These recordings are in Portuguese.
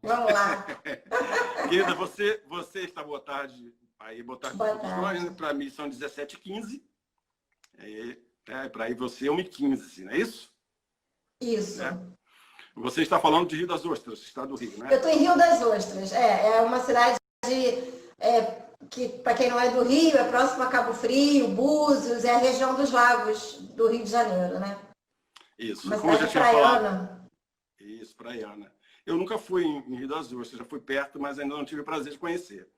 Vamos lá. Querida, você está boa tarde. Aí, boa tarde Boa para tarde. nós. Para mim são 17h15. Para aí você 1h15, não é isso? Isso. Né? Você está falando de Rio das Ostras, estado do Rio, né? Eu estou em Rio das Ostras. É uma cidade que, para quem não é do Rio, é próximo a Cabo Frio, Búzios, é a região dos lagos do Rio de Janeiro, né? Isso. Uma Como eu já cidade tinha falado. praiana. Isso, praiana. Eu nunca fui em Rio das Ostras, já fui perto, mas ainda não tive o prazer de conhecer.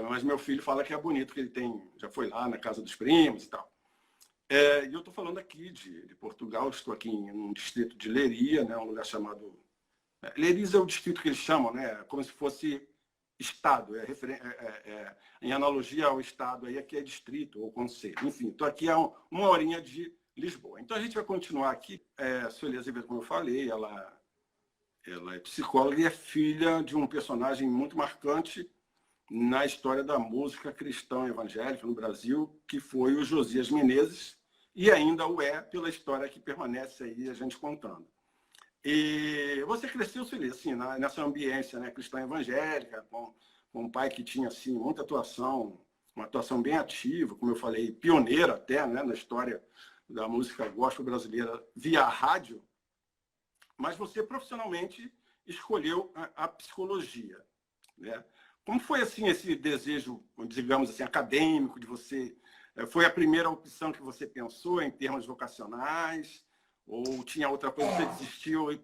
Mas meu filho fala que é bonito, que ele já foi lá na casa dos primos e tal. E eu estou falando aqui de Portugal, estou aqui em um distrito de Leiria, né, um lugar chamado... Leiria é o distrito que eles chamam, né, como se fosse estado, em analogia ao estado, aí aqui é distrito ou concelho. Enfim, estou aqui a uma horinha de Lisboa. Então a gente vai continuar aqui. Sueli Azevedo, como eu falei, ela é psicóloga e é filha de um personagem muito marcante na história da música cristã evangélica no Brasil, que foi o Josias Menezes, e ainda o é pela história que permanece aí a gente contando. E você cresceu, Sueli, assim, nessa ambiência, né, cristã evangélica, com um pai que tinha assim, muita atuação, uma atuação bem ativa, como eu falei, pioneira até, né, na história da música gospel brasileira via rádio, mas você profissionalmente escolheu a psicologia, né? Como foi assim esse desejo, digamos assim, acadêmico de você? Foi a primeira opção que você pensou em termos vocacionais? Ou tinha outra coisa, você desistiu e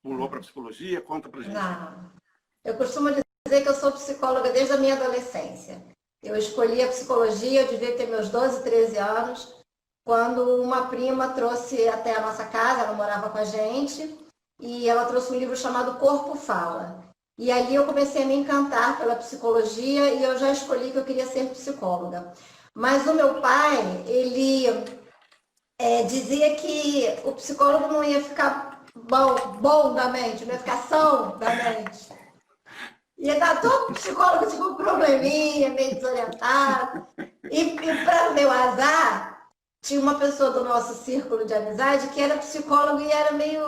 pulou para a psicologia? Conta para gente. Não. Eu costumo dizer que eu sou psicóloga desde a minha adolescência. Eu escolhi a psicologia, eu devia ter meus 12, 13 anos, quando uma prima trouxe até a nossa casa, ela morava com a gente, e ela trouxe um livro chamado Corpo Fala. E ali eu comecei a me encantar pela psicologia e eu já escolhi que eu queria ser psicóloga. Mas o meu pai, ele dizia que o psicólogo não ia ficar bom da mente, não ia ficar são da mente. Ia dar todo psicólogo com um probleminha, meio desorientado. E para meu azar, tinha uma pessoa do nosso círculo de amizade que era psicólogo e era meio...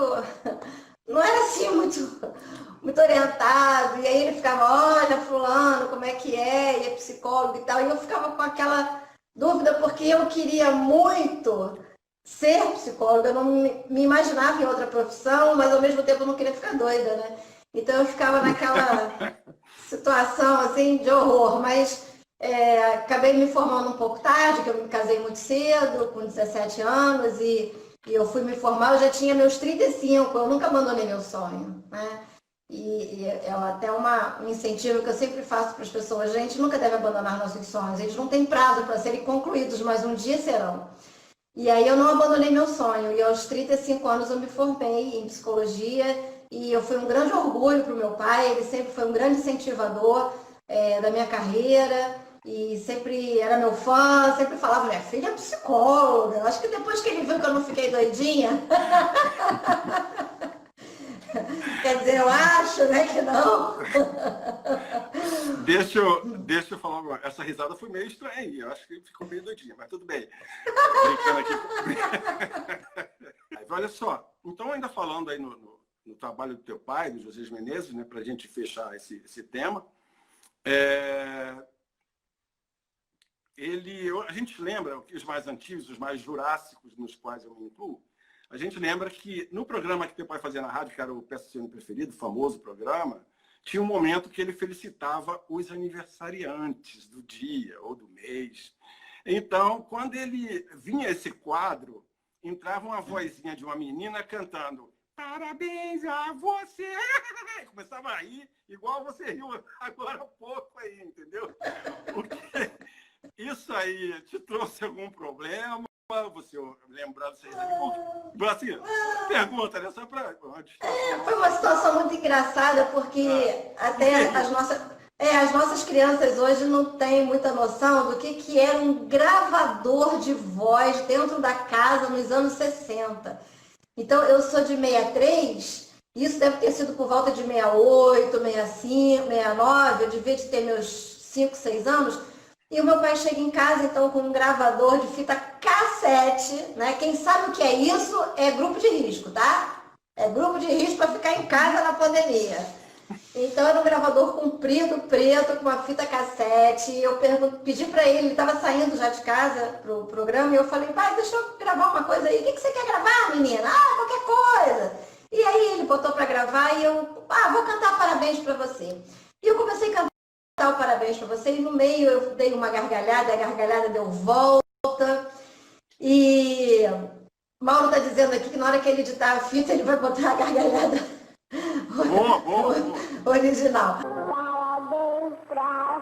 Não era assim muito orientado. E aí ele ficava, olha, fulano, como é que é? E é psicólogo e tal. E eu ficava com aquela dúvida, porque eu queria muito ser psicóloga. Eu não me imaginava em outra profissão, mas ao mesmo tempo eu não queria ficar doida, né? Então eu ficava naquela situação assim de horror, mas acabei me formando um pouco tarde, que eu me casei muito cedo, com 17 anos, e eu fui me formar, eu já tinha meus 35, eu nunca abandonei meu sonho, né? E é até um incentivo que eu sempre faço para as pessoas, a gente nunca deve abandonar nossos sonhos, eles não têm prazo para serem concluídos, mas um dia serão. E aí eu não abandonei meu sonho, e aos 35 anos eu me formei em psicologia, e eu fui um grande orgulho para o meu pai, ele sempre foi um grande incentivador da minha carreira, e sempre era meu fã, sempre falava, minha filha é psicóloga. Acho que depois que ele viu que eu não fiquei doidinha, quer dizer, eu acho, né, que não. Deixa eu falar agora. Essa risada foi meio estranha, eu acho que ficou meio doidinha, mas tudo bem. Brincando aqui. Mas olha só, então ainda falando aí no trabalho do teu pai, do Josias Menezes, né, para a gente fechar esse tema, a gente lembra, os mais antigos, os mais jurássicos nos quais eu me incluo, a gente lembra que no programa que teu pai fazia na rádio, que era o Peça Seu Preferido, o famoso programa, tinha um momento que ele felicitava os aniversariantes do dia ou do mês. Então, quando ele vinha esse quadro, entrava uma vozinha de uma menina cantando parabéns a você! Começava a rir, igual você riu agora há pouco aí, entendeu? Porque isso aí te trouxe algum problema? Você lembrar disso aí? Assim, pergunta, né? Só para... Foi uma situação muito engraçada, porque até as nossas crianças hoje não têm muita noção do que era um gravador de voz dentro da casa nos anos 60. Então, eu sou de 63, isso deve ter sido por volta de 68, 65, 69, eu devia de ter meus 5, 6 anos. E o meu pai chega em casa, então, com um gravador de fita cassete, né? Quem sabe o que é isso é grupo de risco, tá? É grupo de risco para ficar em casa na pandemia. Então era um gravador comprido, preto, com uma fita cassete. Eu pedi para ele estava saindo já de casa pro programa, e eu falei, pai, deixa eu gravar uma coisa aí. O que você quer gravar, menina? Ah, qualquer coisa. E aí ele botou para gravar e eu, vou cantar parabéns para você. E eu comecei a cantar o parabéns para você, e no meio eu dei uma gargalhada, a gargalhada deu volta. E Mauro está dizendo aqui que na hora que ele editar a fita, ele vai botar a gargalhada Boa, boa, boa. original. Parabéns pra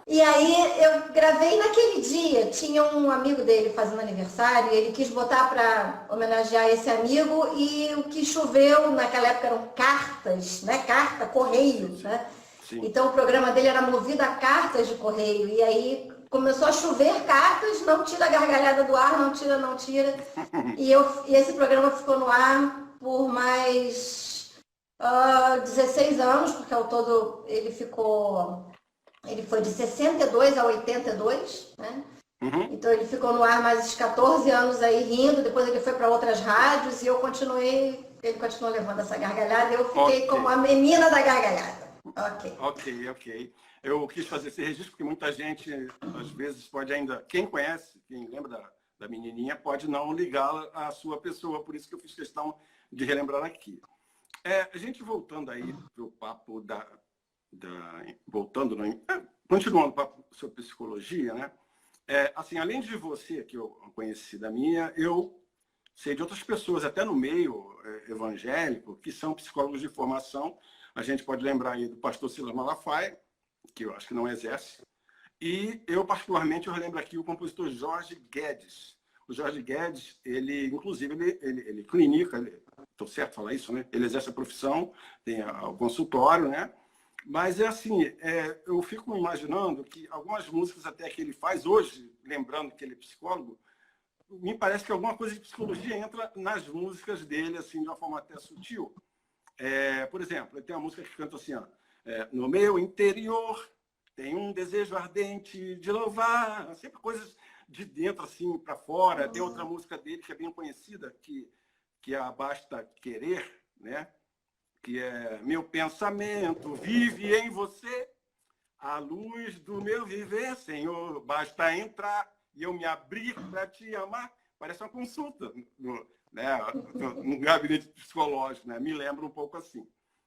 E aí eu gravei naquele dia, tinha um amigo dele fazendo aniversário, e ele quis botar para homenagear esse amigo, e o que choveu naquela época eram cartas, né? Carta, correio, né? Sim. Então o programa dele era movido a cartas de correio, e aí começou a chover cartas, não tira a gargalhada do ar, não tira, não tira. E esse programa ficou no ar por mais 16 anos, porque ao todo ele foi de 62 a 82, né? Uhum. Então ele ficou no ar mais 14 anos aí rindo, depois ele foi para outras rádios e ele continuou levando essa gargalhada, e eu fiquei como a menina da gargalhada. Ok. Eu quis fazer esse registro porque muita gente, às vezes, pode ainda... Quem conhece, quem lembra da menininha, pode não ligá-la à sua pessoa. Por isso que eu fiz questão de relembrar aqui. A gente voltando aí para o papo continuando o papo sobre psicologia, né? Assim, além de você, que eu conheci da minha, eu sei de outras pessoas, até no meio evangélico, que são psicólogos de formação. A gente pode lembrar aí do pastor Silas Malafaia, que eu acho que não exerce. E eu, particularmente, eu relembro aqui o compositor Jorge Guedes. O Jorge Guedes, inclusive, ele clinica, estou certo falar isso, né? Ele exerce a profissão, tem o consultório, né? Mas eu fico imaginando que algumas músicas até que ele faz hoje, lembrando que ele é psicólogo, me parece que alguma coisa de psicologia entra nas músicas dele, assim, de uma forma até sutil. Por exemplo, ele tem uma música que canta assim, no meu interior tem um desejo ardente de louvar, sempre coisas de dentro assim para fora. Tem outra música dele que é bem conhecida, que é a Basta Querer, né? Que é meu pensamento vive em você, a luz do meu viver, Senhor, basta entrar e eu me abrir para te amar. Parece uma consulta num gabinete psicológico, né? Me lembra um pouco assim,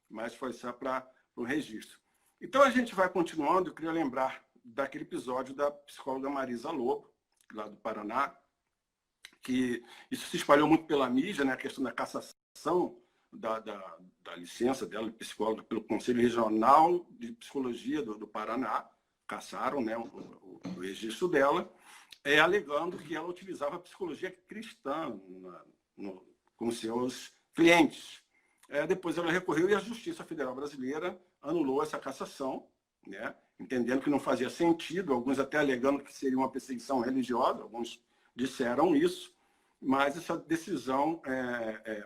mas foi só para o registro. Então a gente vai continuando. Eu queria lembrar daquele episódio da psicóloga Marisa Lobo, lá do Paraná, que isso se espalhou muito pela mídia, né? A questão da cassação da licença dela de psicóloga pelo Conselho Regional de Psicologia do Paraná. Cassaram, né, o registro dela, alegando que ela utilizava a psicologia cristã com seus clientes. Depois ela recorreu e a Justiça Federal Brasileira anulou essa cassação, né, entendendo que não fazia sentido, alguns até alegando que seria uma perseguição religiosa, alguns disseram isso, mas essa decisão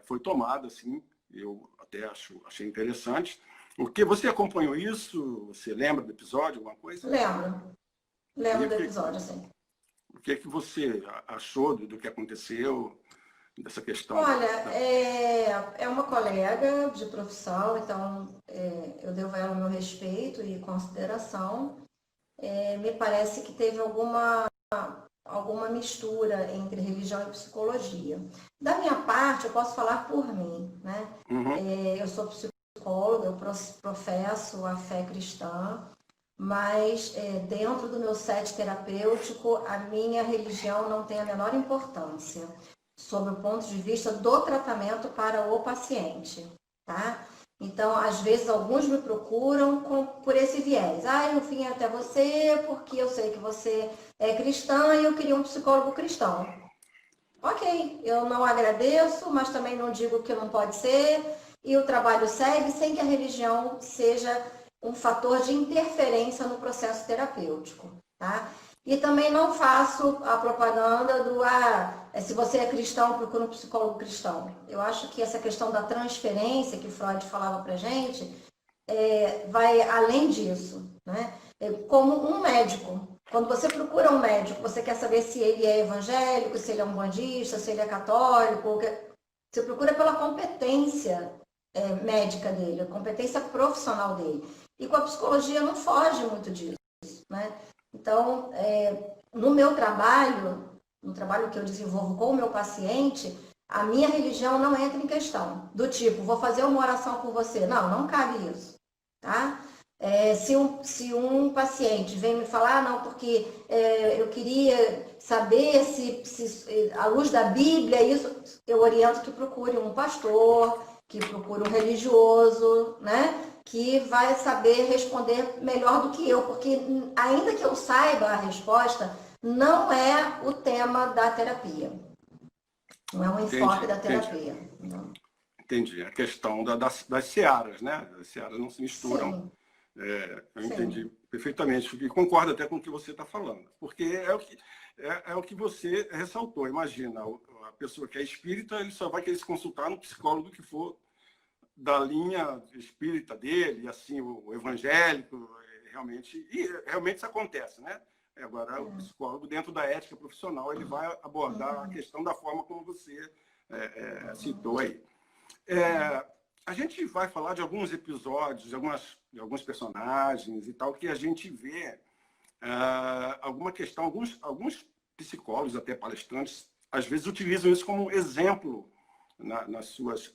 foi tomada, assim, eu até achei interessante. O que você acompanhou isso? Você lembra do episódio, alguma coisa? Lembro do episódio, sim. O que você achou do que aconteceu, dessa questão? Olha, é uma colega de profissão, então eu devo a ela o meu respeito e consideração. Me parece que teve alguma mistura entre religião e psicologia. Da minha parte, eu posso falar por mim, né? Uhum. Eu sou psicóloga, eu professo a fé cristã, mas dentro do meu set terapêutico, a minha religião não tem a menor importância, sob o ponto de vista do tratamento para o paciente, tá? Então, às vezes, alguns me procuram por esse viés. Eu vim até você porque eu sei que você é cristã e eu queria um psicólogo cristão. Ok, eu não agradeço, mas também não digo que não pode ser. E o trabalho segue sem que a religião seja um fator de interferência no processo terapêutico, tá? E também não faço a propaganda se você é cristão, procura um psicólogo cristão. Eu acho que essa questão da transferência que Freud falava pra gente, vai além disso, né? Como um médico. Quando você procura um médico, você quer saber se ele é evangélico, se ele é umbandista, se ele é católico. você procura pela competência médica dele, a competência profissional dele. E com a psicologia não foge muito disso, né? Então, no meu trabalho, no trabalho que eu desenvolvo com o meu paciente, a minha religião não entra em questão. Do tipo, vou fazer uma oração por você. Não, não cabe isso, tá? Se um paciente vem me falar, não, porque eu queria saber se à luz da Bíblia, isso, eu oriento que procure um pastor, que procure um religioso, né? Que vai saber responder melhor do que eu, porque ainda que eu saiba a resposta, não é o tema da terapia. Não é um enfoque da terapia. Entendi. A questão das searas, né? As searas não se misturam. Sim. Eu entendi perfeitamente. E concordo até com o que você está falando. Porque é o que você ressaltou. Imagina, a pessoa que é espírita, ele só vai querer se consultar no psicólogo que for da linha espírita dele, assim, o evangélico, realmente isso acontece, né? Agora, o psicólogo, dentro da ética profissional, ele vai abordar a questão da forma como você citou aí. A gente vai falar de alguns episódios, de alguns personagens e tal, que a gente vê alguma questão, alguns psicólogos, até palestrantes, às vezes utilizam isso como exemplo nas suas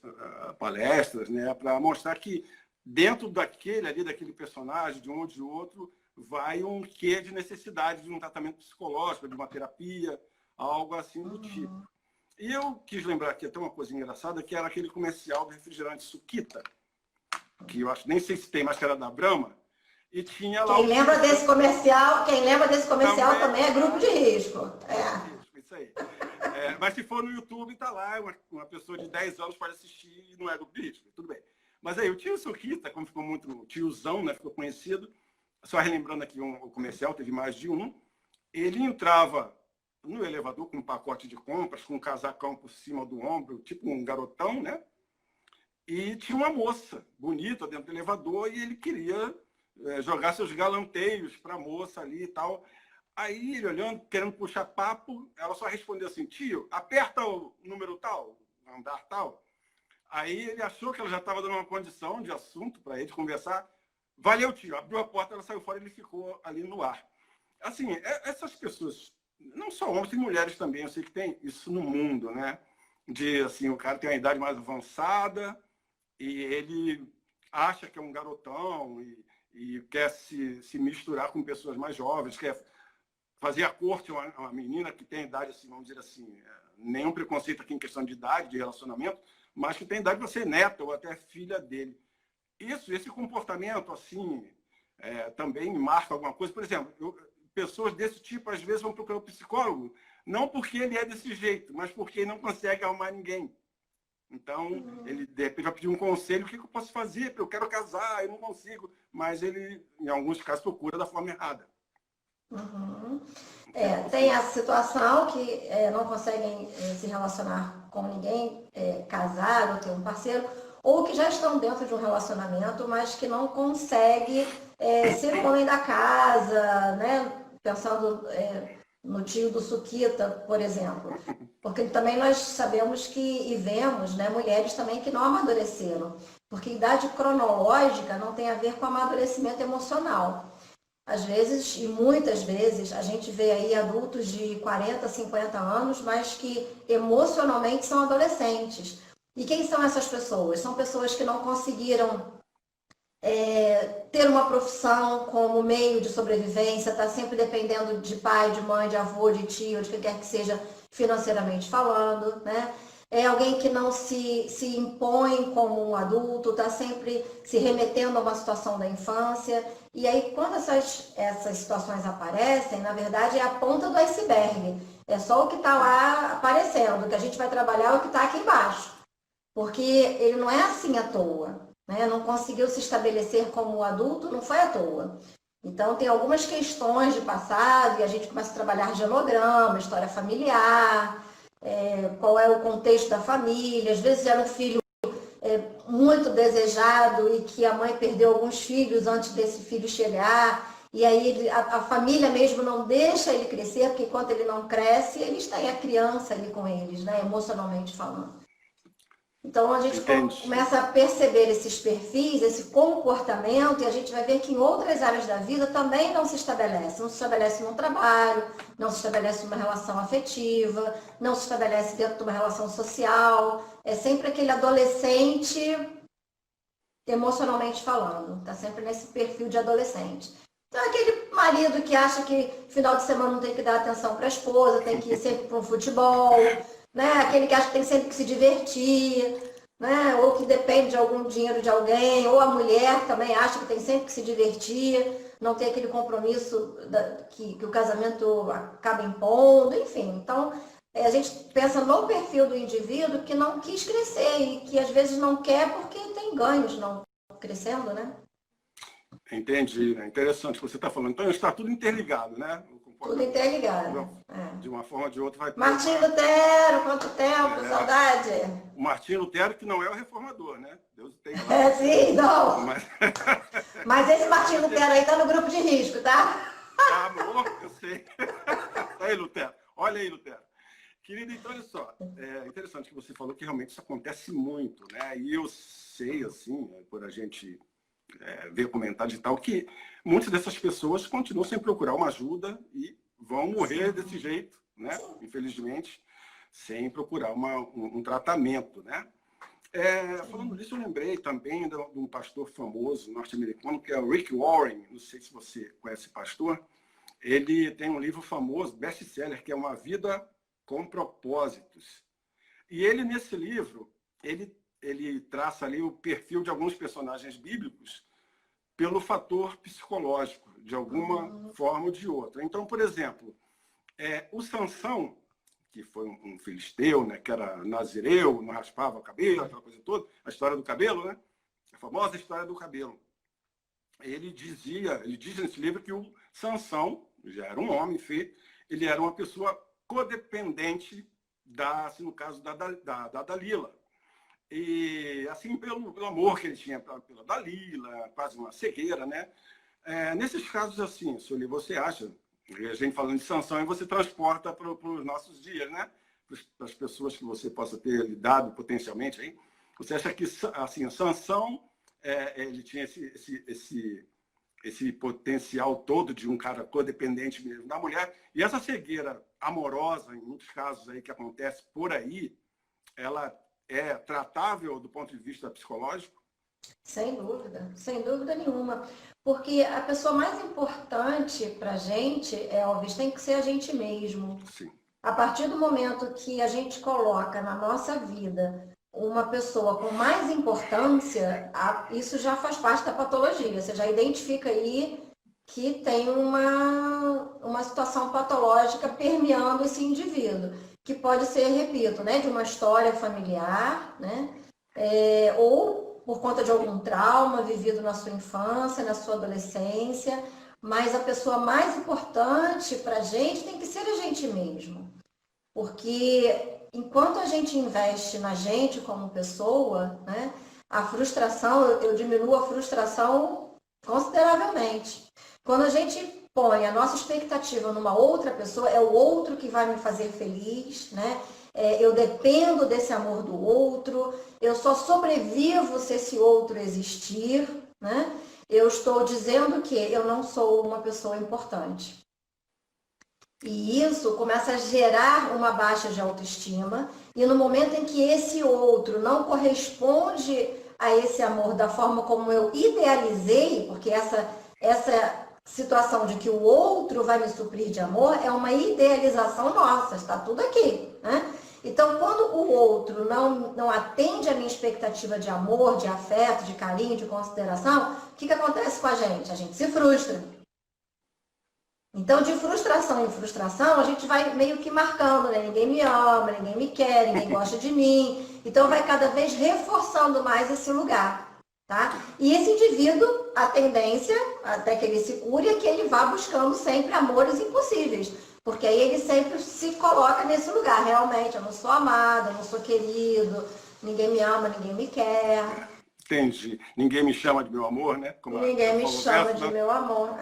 palestras, né, para mostrar que dentro daquele personagem, de um ou de outro, vai um quê de necessidade de um tratamento psicológico, de uma terapia, algo assim do tipo. E eu quis lembrar aqui até uma coisa engraçada, que era aquele comercial do refrigerante Suquita, que eu acho, nem sei se tem, mas que era da Brahma, e tinha lá... Quem lembra desse comercial também é grupo de risco. Isso aí. Mas se for no YouTube, tá lá, uma pessoa de 10 anos pode assistir e não é grupo de risco, tudo bem. Mas aí o tio Suquita, como ficou muito tiozão, né, ficou conhecido, só relembrando aqui o comercial, teve mais de um, ele entrava no elevador com um pacote de compras, com um casacão por cima do ombro, tipo um garotão, né? E tinha uma moça bonita dentro do elevador e ele queria jogar seus galanteios para a moça ali e tal. Aí ele olhando, querendo puxar papo, ela só respondeu assim: tio, aperta o número tal, andar tal. Aí ele achou que ela já estava dando uma condição de assunto para ele conversar. Valeu, tio. Abriu a porta, ela saiu fora e ele ficou ali no ar. Assim, essas pessoas, não só homens, tem mulheres também, eu sei que tem isso no mundo, né? De, assim, o cara tem uma idade mais avançada e ele acha que é um garotão e quer se misturar com pessoas mais jovens, quer fazer a corte a uma menina que tem idade, assim, vamos dizer assim, nenhum preconceito aqui em questão de idade, de relacionamento, mas que tem idade para ser neta ou até filha dele. Esse comportamento, assim, também marca alguma coisa. Por exemplo, pessoas desse tipo, às vezes, vão procurar um psicólogo, não porque ele é desse jeito, mas porque ele não consegue arrumar ninguém. Então, ele, de repente, vai pedir um conselho: o que eu posso fazer? Eu quero casar, eu não consigo. Mas ele, em alguns casos, procura da forma errada. Tem a situação que não conseguem se relacionar com ninguém, casar ou ter um parceiro, ou que já estão dentro de um relacionamento, mas que não consegue ser o homem da casa, né? Pensando no tio do Suquita, por exemplo. Porque também nós sabemos e vemos, né, mulheres também que não amadureceram. Porque idade cronológica não tem a ver com amadurecimento emocional. Às vezes, e muitas vezes, a gente vê aí adultos de 40, 50 anos, mas que emocionalmente são adolescentes. E quem são essas pessoas? São pessoas que não conseguiram ter uma profissão como meio de sobrevivência, está sempre dependendo de pai, de mãe, de avô, de tio, de quem quer que seja, financeiramente falando, né? É alguém que não se impõe como um adulto, está sempre se remetendo a uma situação da infância. E aí, quando essas situações aparecem, na verdade, é a ponta do iceberg. É só o que está lá aparecendo. O que a gente vai trabalhar é o que está aqui embaixo. Porque ele não é assim à toa, né? Não conseguiu se estabelecer como adulto, não foi à toa. Então, tem algumas questões de passado e a gente começa a trabalhar genograma, história familiar, qual é o contexto da família. Às vezes era um filho muito desejado e que a mãe perdeu alguns filhos antes desse filho chegar. E aí a família mesmo não deixa ele crescer, porque enquanto ele não cresce, eles têm a criança ali com eles, né, emocionalmente falando. Então, a gente Entendi. começa a perceber esses perfis, esse comportamento, e a gente vai ver que em outras áreas da vida também não se estabelece. Não se estabelece no trabalho, não se estabelece numa relação afetiva, não se estabelece dentro de uma relação social. É sempre aquele adolescente, emocionalmente falando, está sempre nesse perfil de adolescente. Então, é aquele marido que acha que final de semana não tem que dar atenção para a esposa, tem que ir sempre para um futebol, né? Aquele que acha que tem sempre que se divertir, né? Ou que depende de algum dinheiro de alguém, ou a mulher também acha que tem sempre que se divertir, não tem aquele compromisso que o casamento acaba impondo, enfim. Então, a gente pensa no perfil do indivíduo que não quis crescer e que às vezes não quer porque tem ganhos não crescendo, né? Entendi, né? Interessante o que você está falando. Então, está tudo interligado, né? Tudo interligado. De uma forma ou de outra vai ter... Martinho Lutero, quanto tempo, saudade. O Martinho Lutero, que não é o reformador, né? Deus tem... Sim, não. Mas esse Martinho Lutero aí está no grupo de risco, tá? Ah, bom, eu sei. Aí, Lutero. Olha aí, Lutero. Querida, então, olha só. É interessante que você falou que realmente isso acontece muito, né? E eu sei, assim, por a gente... ver comentários e tal, que muitas dessas pessoas continuam sem procurar uma ajuda e vão morrer desse jeito, né? Infelizmente, sem procurar um tratamento, né? Falando disso, eu lembrei também de um pastor famoso norte-americano, que é o Rick Warren. Não sei se você conhece esse pastor. Ele tem um livro famoso, best-seller, que é Uma Vida com Propósitos. E ele, nesse livro, ele traça ali o perfil de alguns personagens bíblicos pelo fator psicológico, de alguma forma ou de outra. Então, por exemplo, o Sansão, que foi um filisteu, né, que era nazireu, não raspava o cabelo, aquela coisa toda, a história do cabelo, né? A famosa história do cabelo. Ele diz nesse livro que o Sansão, já era um homem feio, ele era uma pessoa codependente assim, no caso da Dalila. E assim, pelo amor que ele tinha pela Dalila, quase uma cegueira, né? Nesses casos assim, Sueli, você acha, a gente falando de Sansão, e você transporta para os nossos dias, né? Para as pessoas que você possa ter lidado potencialmente aí. Você acha que, assim, Sansão, ele tinha esse potencial todo de um cara codependente mesmo da mulher, e essa cegueira amorosa, em muitos casos aí que acontece por aí, ela é tratável do ponto de vista psicológico? Sem dúvida nenhuma. Porque a pessoa mais importante para a gente, Elvis, tem que ser a gente mesmo. Sim. A partir do momento que a gente coloca na nossa vida uma pessoa com mais importância, isso já faz parte da patologia. Você já identifica aí que tem uma situação patológica permeando esse indivíduo, que pode ser, repito, né, de uma história familiar, né, ou por conta de algum trauma vivido na sua infância, na sua adolescência, mas a pessoa mais importante para a gente tem que ser a gente mesmo. Porque enquanto a gente investe na gente como pessoa, né, a frustração, eu diminuo a frustração consideravelmente. Quando a gente põe a nossa expectativa numa outra pessoa, é o outro que vai me fazer feliz, né? Eu dependo desse amor do outro, eu só sobrevivo se esse outro existir, né? Eu estou dizendo que eu não sou uma pessoa importante. E isso começa a gerar uma baixa de autoestima, e no momento em que esse outro não corresponde a esse amor da forma como eu idealizei, porque essa situação de que o outro vai me suprir de amor é uma idealização nossa, está tudo aqui, né? Então, quando o outro não atende a minha expectativa de amor, de afeto, de carinho, de consideração, o que acontece com a gente? A gente se frustra. Então, de frustração em frustração, a gente vai meio que marcando, né? Ninguém me ama, ninguém me quer, ninguém gosta de mim. Então, vai cada vez reforçando mais esse lugar, tá? E esse indivíduo, a tendência, até que ele se cure, é que ele vá buscando sempre amores impossíveis. Porque aí ele sempre se coloca nesse lugar. Realmente, eu não sou amado, eu não sou querido, ninguém me ama, ninguém me quer. Entendi. Ninguém me chama de meu amor, né? Como ninguém me chama de meu amor.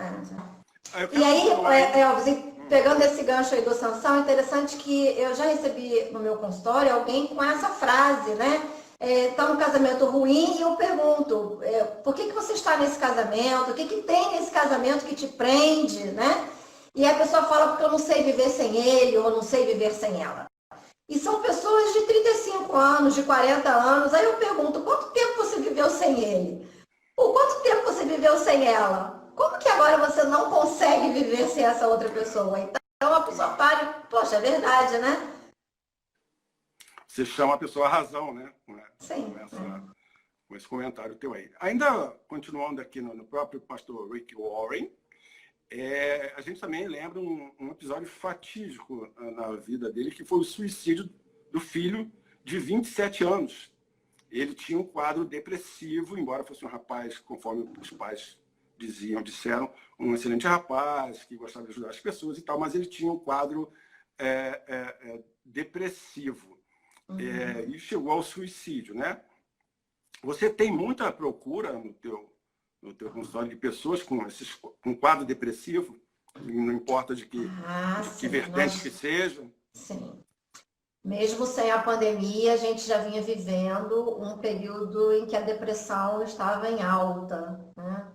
E aí, Elvis, pegando esse gancho aí do Sansão, é interessante que eu já recebi no meu consultório alguém com essa frase, né? está num casamento ruim e eu pergunto, por que você está nesse casamento? O que tem nesse casamento que te prende, né? E a pessoa fala porque eu não sei viver sem ele ou não sei viver sem ela. E são pessoas de 35 anos, de 40 anos. Aí eu pergunto, quanto tempo você viveu sem ele? Ou quanto tempo você viveu sem ela? Como que agora você não consegue viver sem essa outra pessoa? Então a pessoa para e, poxa, é verdade, né? Você chama a pessoa à razão, né? Sim. Com esse comentário teu aí. Ainda continuando aqui no próprio pastor Rick Warren, a gente também lembra um episódio fatídico na vida dele, que foi o suicídio do filho de 27 anos. Ele tinha um quadro depressivo, embora fosse um rapaz, conforme os pais disseram, um excelente rapaz, que gostava de ajudar as pessoas e tal, mas ele tinha um quadro depressivo. E chegou ao suicídio, né? Você tem muita procura no teu consultório de pessoas com quadro depressivo, não importa de que vertente que seja? Sim. Mesmo sem a pandemia, a gente já vinha vivendo um período em que a depressão estava em alta, né?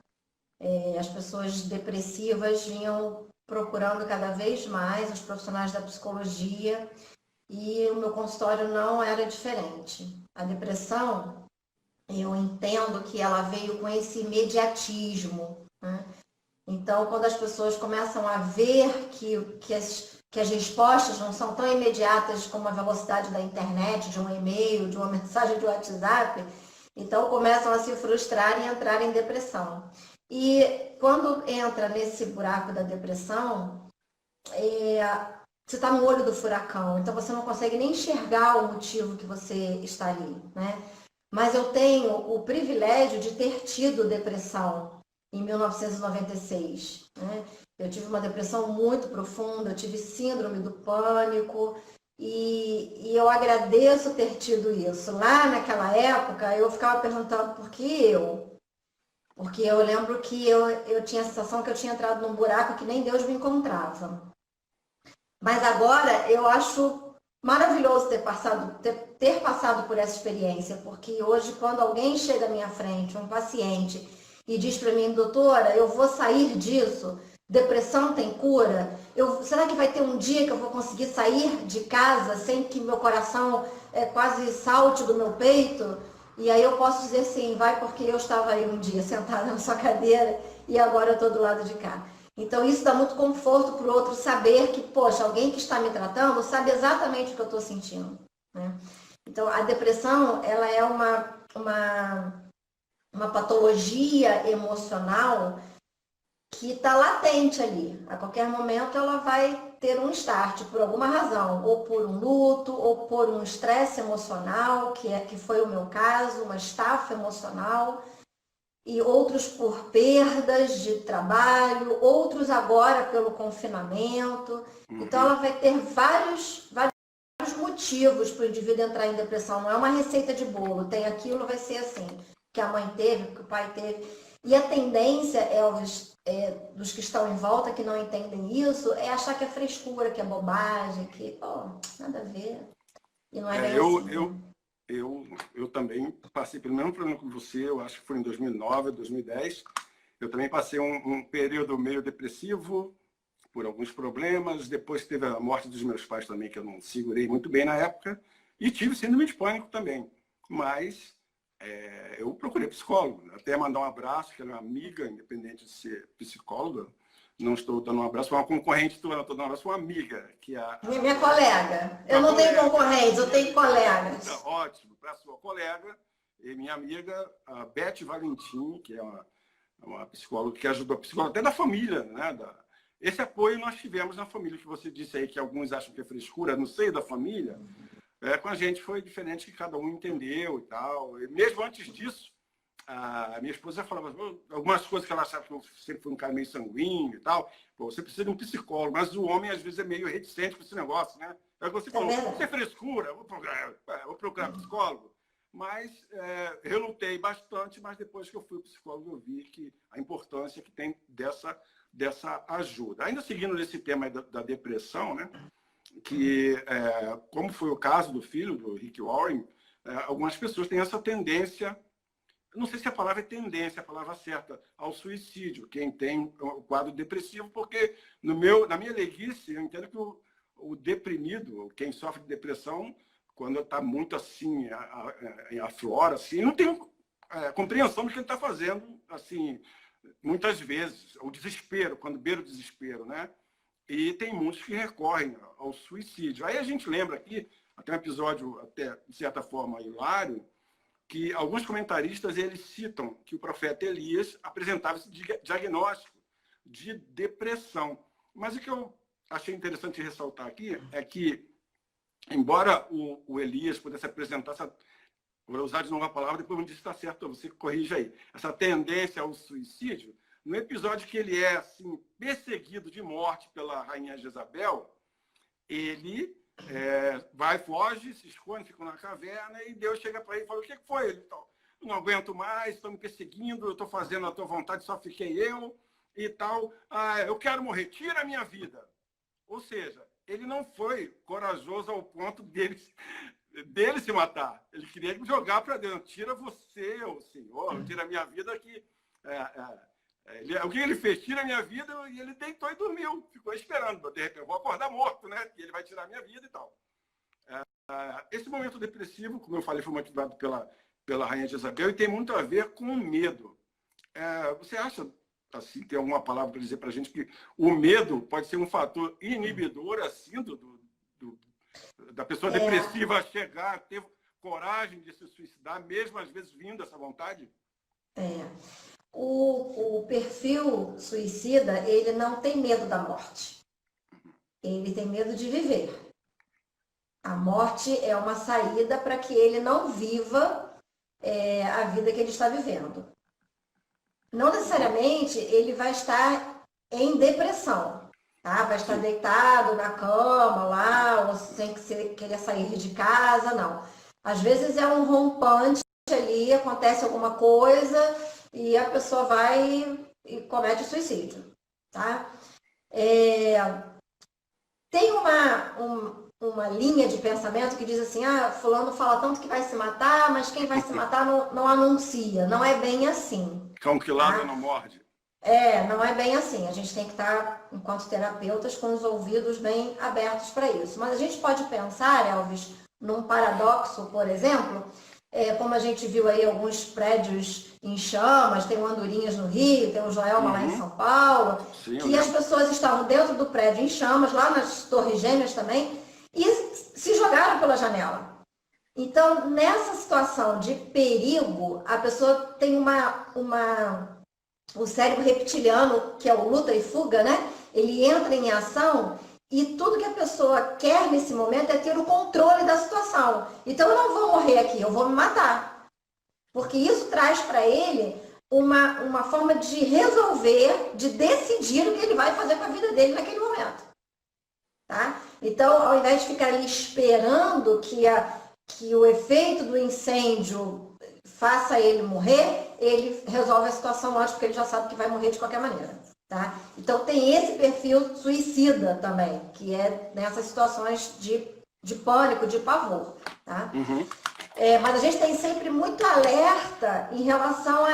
As pessoas depressivas vinham procurando cada vez mais os profissionais da psicologia e o meu consultório não era diferente. A depressão, eu entendo que ela veio com esse imediatismo, né? Então, quando as pessoas começam a ver que as respostas não são tão imediatas como a velocidade da internet, de um e-mail, de uma mensagem de WhatsApp, então começam a se frustrar e entrar em depressão. E quando entra nesse buraco da depressão, você está no olho do furacão, então você não consegue nem enxergar o motivo que você está ali, né? Mas eu tenho o privilégio de ter tido depressão em 1996, né? Eu tive uma depressão muito profunda, eu tive síndrome do pânico e eu agradeço ter tido isso. Lá naquela época eu ficava perguntando por que eu? Porque eu lembro que eu tinha a sensação que eu tinha entrado num buraco que nem Deus me encontrava. Mas agora eu acho maravilhoso ter passado por essa experiência, porque hoje quando alguém chega à minha frente, um paciente, e diz para mim, doutora, eu vou sair disso, depressão tem cura? Será que vai ter um dia que eu vou conseguir sair de casa sem que meu coração quase salte do meu peito? E aí eu posso dizer sim, vai, porque eu estava aí um dia sentada na sua cadeira e agora eu estou do lado de cá. Então isso dá muito conforto para o outro saber que, poxa, alguém que está me tratando sabe exatamente o que eu estou sentindo, né? Então a depressão, ela é uma patologia emocional que está latente ali. A qualquer momento ela vai ter um start por alguma razão, ou por um luto, ou por um estresse emocional, que foi o meu caso, uma estafa emocional, e outros por perdas de trabalho, outros agora pelo confinamento. Então ela vai ter vários motivos para o indivíduo entrar em depressão. Não é uma receita de bolo, tem aquilo, vai ser assim, que a mãe teve, que o pai teve. E a tendência, Elvis, dos que estão em volta, que não entendem isso, é achar que é frescura, que é bobagem, que, nada a ver. E não é bem assim. Eu também passei pelo mesmo problema que você, eu acho que foi em 2009, 2010. Eu também passei um período meio depressivo por alguns problemas. Depois teve a morte dos meus pais também, que eu não segurei muito bem na época. E tive síndrome de pânico também. Mas eu procurei psicólogo. Até mandar um abraço, que ela é uma amiga, independente de ser psicóloga. Não estou dando um abraço para uma concorrente tua, não estou dando um abraço para uma amiga. Que é minha colega. Eu não tenho concorrentes, eu tenho colegas. Ótimo, para a sua colega e minha amiga, a Beth Valentim, que é uma psicóloga que ajudou a psicóloga até da família, né? Esse apoio nós tivemos na família, que você disse aí que alguns acham que é frescura no seio da família. Com a gente foi diferente, que cada um entendeu e tal. E mesmo antes disso, a minha esposa falava algumas coisas que ela achava que eu sempre fui um cara meio sanguíneo e tal. Pô, você precisa de um psicólogo, mas o homem às vezes é meio reticente com esse negócio, né? Aí você falou, isso é frescura, vou procurar psicólogo. Mas relutei bastante, mas depois que eu fui psicólogo eu vi que a importância que tem dessa ajuda. Ainda seguindo nesse tema da depressão, né? Que como foi o caso do filho do Rick Warren, algumas pessoas têm essa tendência, não sei se a palavra é tendência, a palavra certa, ao suicídio, quem tem o quadro depressivo, porque na minha leiguice, eu entendo que o deprimido, quem sofre de depressão, quando está muito assim, aflora, assim, não tem compreensão do que ele está fazendo, assim, muitas vezes. O desespero, quando beira o desespero, né? E tem muitos que recorrem ao suicídio. Aí a gente lembra aqui, até um episódio, até, de certa forma, hilário, que alguns comentaristas eles citam que o profeta Elias apresentava esse diagnóstico de depressão. Mas o que eu achei interessante ressaltar aqui é que, embora o Elias pudesse apresentar essa, vou usar de novo a palavra, depois me diz se está certo, você corrige aí, essa tendência ao suicídio, no episódio que ele é assim, perseguido de morte pela rainha Jezabel, ele foge, se esconde, fica na caverna, e Deus chega para ele e fala, o que foi? Ele tal, não aguento mais, estão me perseguindo, eu estou fazendo a tua vontade, só fiquei eu, e tal, eu quero morrer, tira a minha vida. Ou seja, ele não foi corajoso ao ponto dele se matar. Ele queria jogar para Deus, tira você, ô Senhor, tira a minha vida aqui. O que ele fez? Tira a minha vida, e ele deitou e dormiu. Ficou esperando. De repente, eu vou acordar morto, né? E ele vai tirar a minha vida e tal. Esse momento depressivo, como eu falei, foi motivado pela rainha Jezabel e tem muito a ver com o medo. Você acha, assim, tem alguma palavra para dizer para a gente que o medo pode ser um fator inibidor, assim, da pessoa depressiva chegar, ter coragem de se suicidar, mesmo às vezes vindo essa vontade? O perfil suicida, ele não tem medo da morte. Ele tem medo de viver. A morte é uma saída para que ele não viva a vida que ele está vivendo. Não necessariamente ele vai estar em depressão, tá? Vai estar deitado na cama lá, ou sem querer sair de casa, não. Às vezes é um rompante ali, acontece alguma coisa e a pessoa vai e comete suicídio, tá? Tem uma linha de pensamento que diz assim, fulano fala tanto que vai se matar, mas quem vai se matar não anuncia. Não é bem assim. Cão que ladra não morde. Não é bem assim. A gente tem que estar, enquanto terapeutas, com os ouvidos bem abertos para isso. Mas a gente pode pensar, Elvis, num paradoxo, por exemplo, como a gente viu aí alguns prédios em chamas, tem o Andorinhas no Rio, tem o Joelma lá em São Paulo, que as pessoas estavam dentro do prédio em chamas, lá nas Torres Gêmeas também, e se jogaram pela janela. Então, nessa situação de perigo, a pessoa tem o cérebro reptiliano, que é o luta e fuga, né? Ele entra em ação e tudo que a pessoa quer nesse momento é ter o controle da situação. Então, eu não vou morrer aqui, eu vou me matar. Porque isso traz para ele uma forma de resolver, de decidir o que ele vai fazer com a vida dele naquele momento. Tá? Então, ao invés de ficar ali esperando que o efeito do incêndio faça ele morrer, ele resolve a situação antes, porque ele já sabe que vai morrer de qualquer maneira. Tá? Então, tem esse perfil suicida também, que é nessas situações de pânico, de pavor. Tá? Mas a gente tem sempre muito alerta em relação a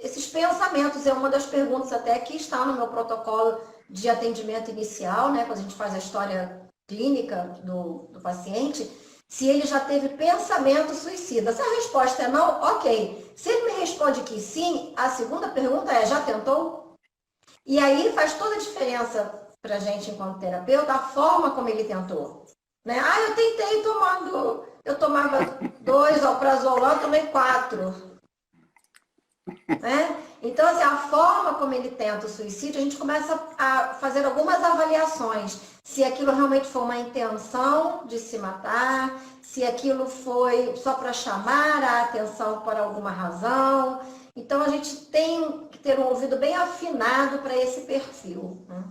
esses pensamentos. É uma das perguntas até que está no meu protocolo de atendimento inicial, né, quando a gente faz a história clínica do paciente, se ele já teve pensamento suicida. Se a resposta é não, ok. Se ele me responde que sim, a segunda pergunta é, já tentou? E aí faz toda a diferença para a gente, enquanto terapeuta, a forma como ele tentou. Né? Eu tentei eu tomava 2 alprazolam, tomei 4. Né? Então, assim, a forma como ele tenta o suicídio, a gente começa a fazer algumas avaliações. Se aquilo realmente foi uma intenção de se matar, se aquilo foi só para chamar a atenção por alguma razão. Então, a gente tem que ter um ouvido bem afinado para esse perfil. Né?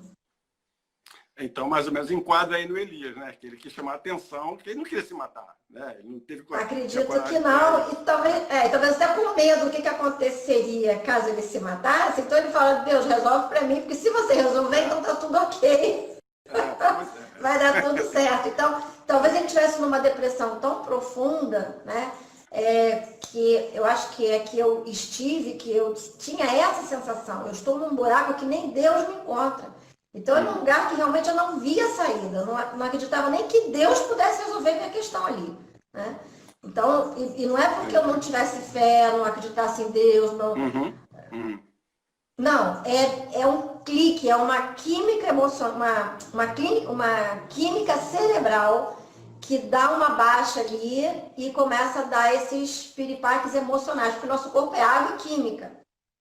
Então, mais ou menos, enquadra aí no Elias, né? Que ele quis chamar a atenção, porque ele não queria se matar, né? Ele não teve coragem. Acredito que não, e talvez até com medo do que aconteceria caso ele se matasse. Então ele fala, Deus, resolve para mim, porque se você resolver, então tá tudo ok. Vai dar tudo certo. Então, talvez ele estivesse uma depressão tão profunda, né? Que eu acho que é que eu estive, que eu tinha essa sensação. Eu estou num buraco que nem Deus me encontra. Então, era um lugar que realmente eu não via saída. Eu não acreditava nem que Deus pudesse resolver minha questão ali, né? Então, e não é porque eu não tivesse fé, não acreditasse em Deus, não. Não, é um clique, é uma química emocional, uma química cerebral que dá uma baixa ali e começa a dar esses piripaques emocionais, porque o nosso corpo é água e química.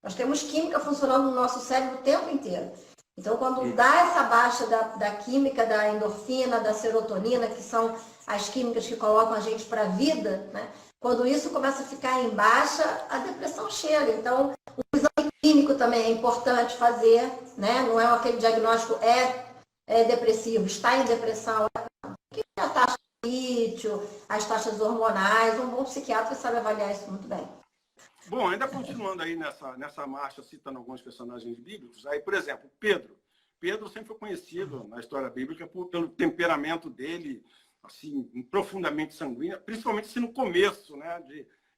Nós temos química funcionando no nosso cérebro o tempo inteiro. Então, quando dá essa baixa da química, da endorfina, da serotonina, que são as químicas que colocam a gente para a vida, né? Quando isso começa a ficar em baixa, a depressão chega. Então, o exame clínico também é importante fazer, né? Não é aquele diagnóstico depressivo, está em depressão. A taxa de lítio, as taxas hormonais, um bom psiquiatra sabe avaliar isso muito bem. Bom, ainda continuando aí nessa marcha, citando alguns personagens bíblicos, aí, por exemplo, Pedro. Pedro sempre foi conhecido na história bíblica pelo temperamento dele, assim, profundamente sanguíneo, principalmente assim, no começo, né,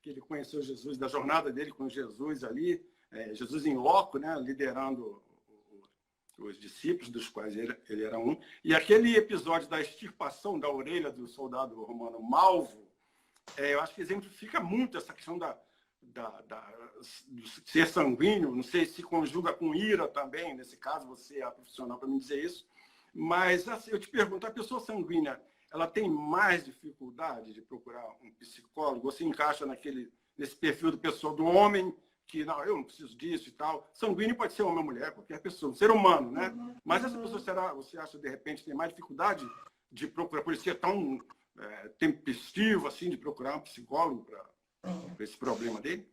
que ele conheceu Jesus, da jornada dele com Jesus ali, Jesus em loco, né, liderando os discípulos, dos quais ele era um. E aquele episódio da extirpação da orelha do soldado romano Malvo, eu acho que exemplifica muito essa questão do ser sanguíneo. Não sei se conjuga com ira também, nesse caso, você é profissional para me dizer isso. Mas assim, eu te pergunto, a pessoa sanguínea, ela tem mais dificuldade de procurar um psicólogo? Você encaixa nesse perfil do homem que, não, eu não preciso disso e tal. Sanguíneo pode ser homem ou mulher, qualquer pessoa, um ser humano, né? Mas essa pessoa, você acha, de repente, tem mais dificuldade de procurar, por ser tão tempestivo, assim, de procurar um psicólogo para esse problema dele?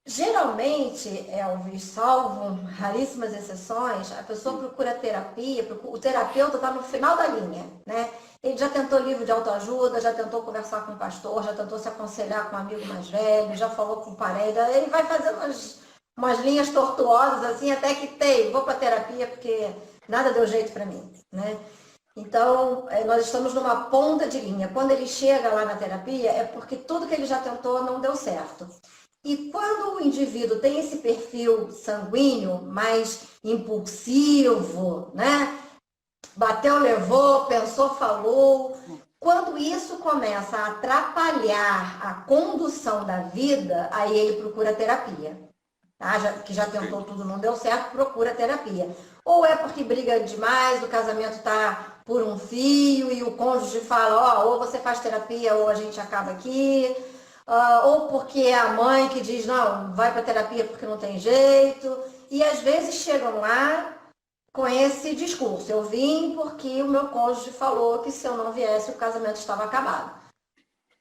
Geralmente, Elvis, salvo raríssimas exceções, a pessoa procura terapia, o terapeuta está no final da linha, né? Ele já tentou livro de autoajuda, já tentou conversar com o pastor, já tentou se aconselhar com um amigo mais velho, já falou com o parente, ele vai fazendo umas linhas tortuosas, assim, até que vou para terapia porque nada deu jeito para mim, né? Então, nós estamos numa ponta de linha. Quando ele chega lá na terapia, é porque tudo que ele já tentou não deu certo. E quando o indivíduo tem esse perfil sanguíneo, mais impulsivo, né? Bateu, levou, pensou, falou. Quando isso começa a atrapalhar a condução da vida, aí ele procura terapia. Tá? Que já tentou tudo, não deu certo, procura terapia. Ou é porque briga demais, o casamento está por um fio e o cônjuge fala, ou você faz terapia ou a gente acaba aqui. Ou porque é a mãe que diz, não, vai para terapia porque não tem jeito. E às vezes chegam lá com esse discurso. Eu vim porque o meu cônjuge falou que se eu não viesse o casamento estava acabado.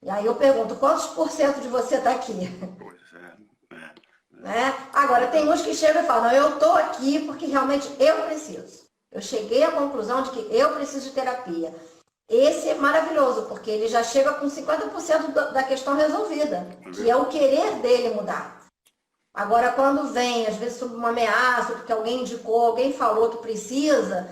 E aí eu pergunto, quantos por cento de você está aqui? Pois Né? Agora, tem uns que chegam e falam, não, eu estou aqui porque realmente eu preciso. Eu cheguei à conclusão de que eu preciso de terapia. Esse é maravilhoso, porque ele já chega com 50% da questão resolvida, que é o querer dele mudar. Agora, quando vem, às vezes, sob uma ameaça, porque alguém indicou, alguém falou que precisa,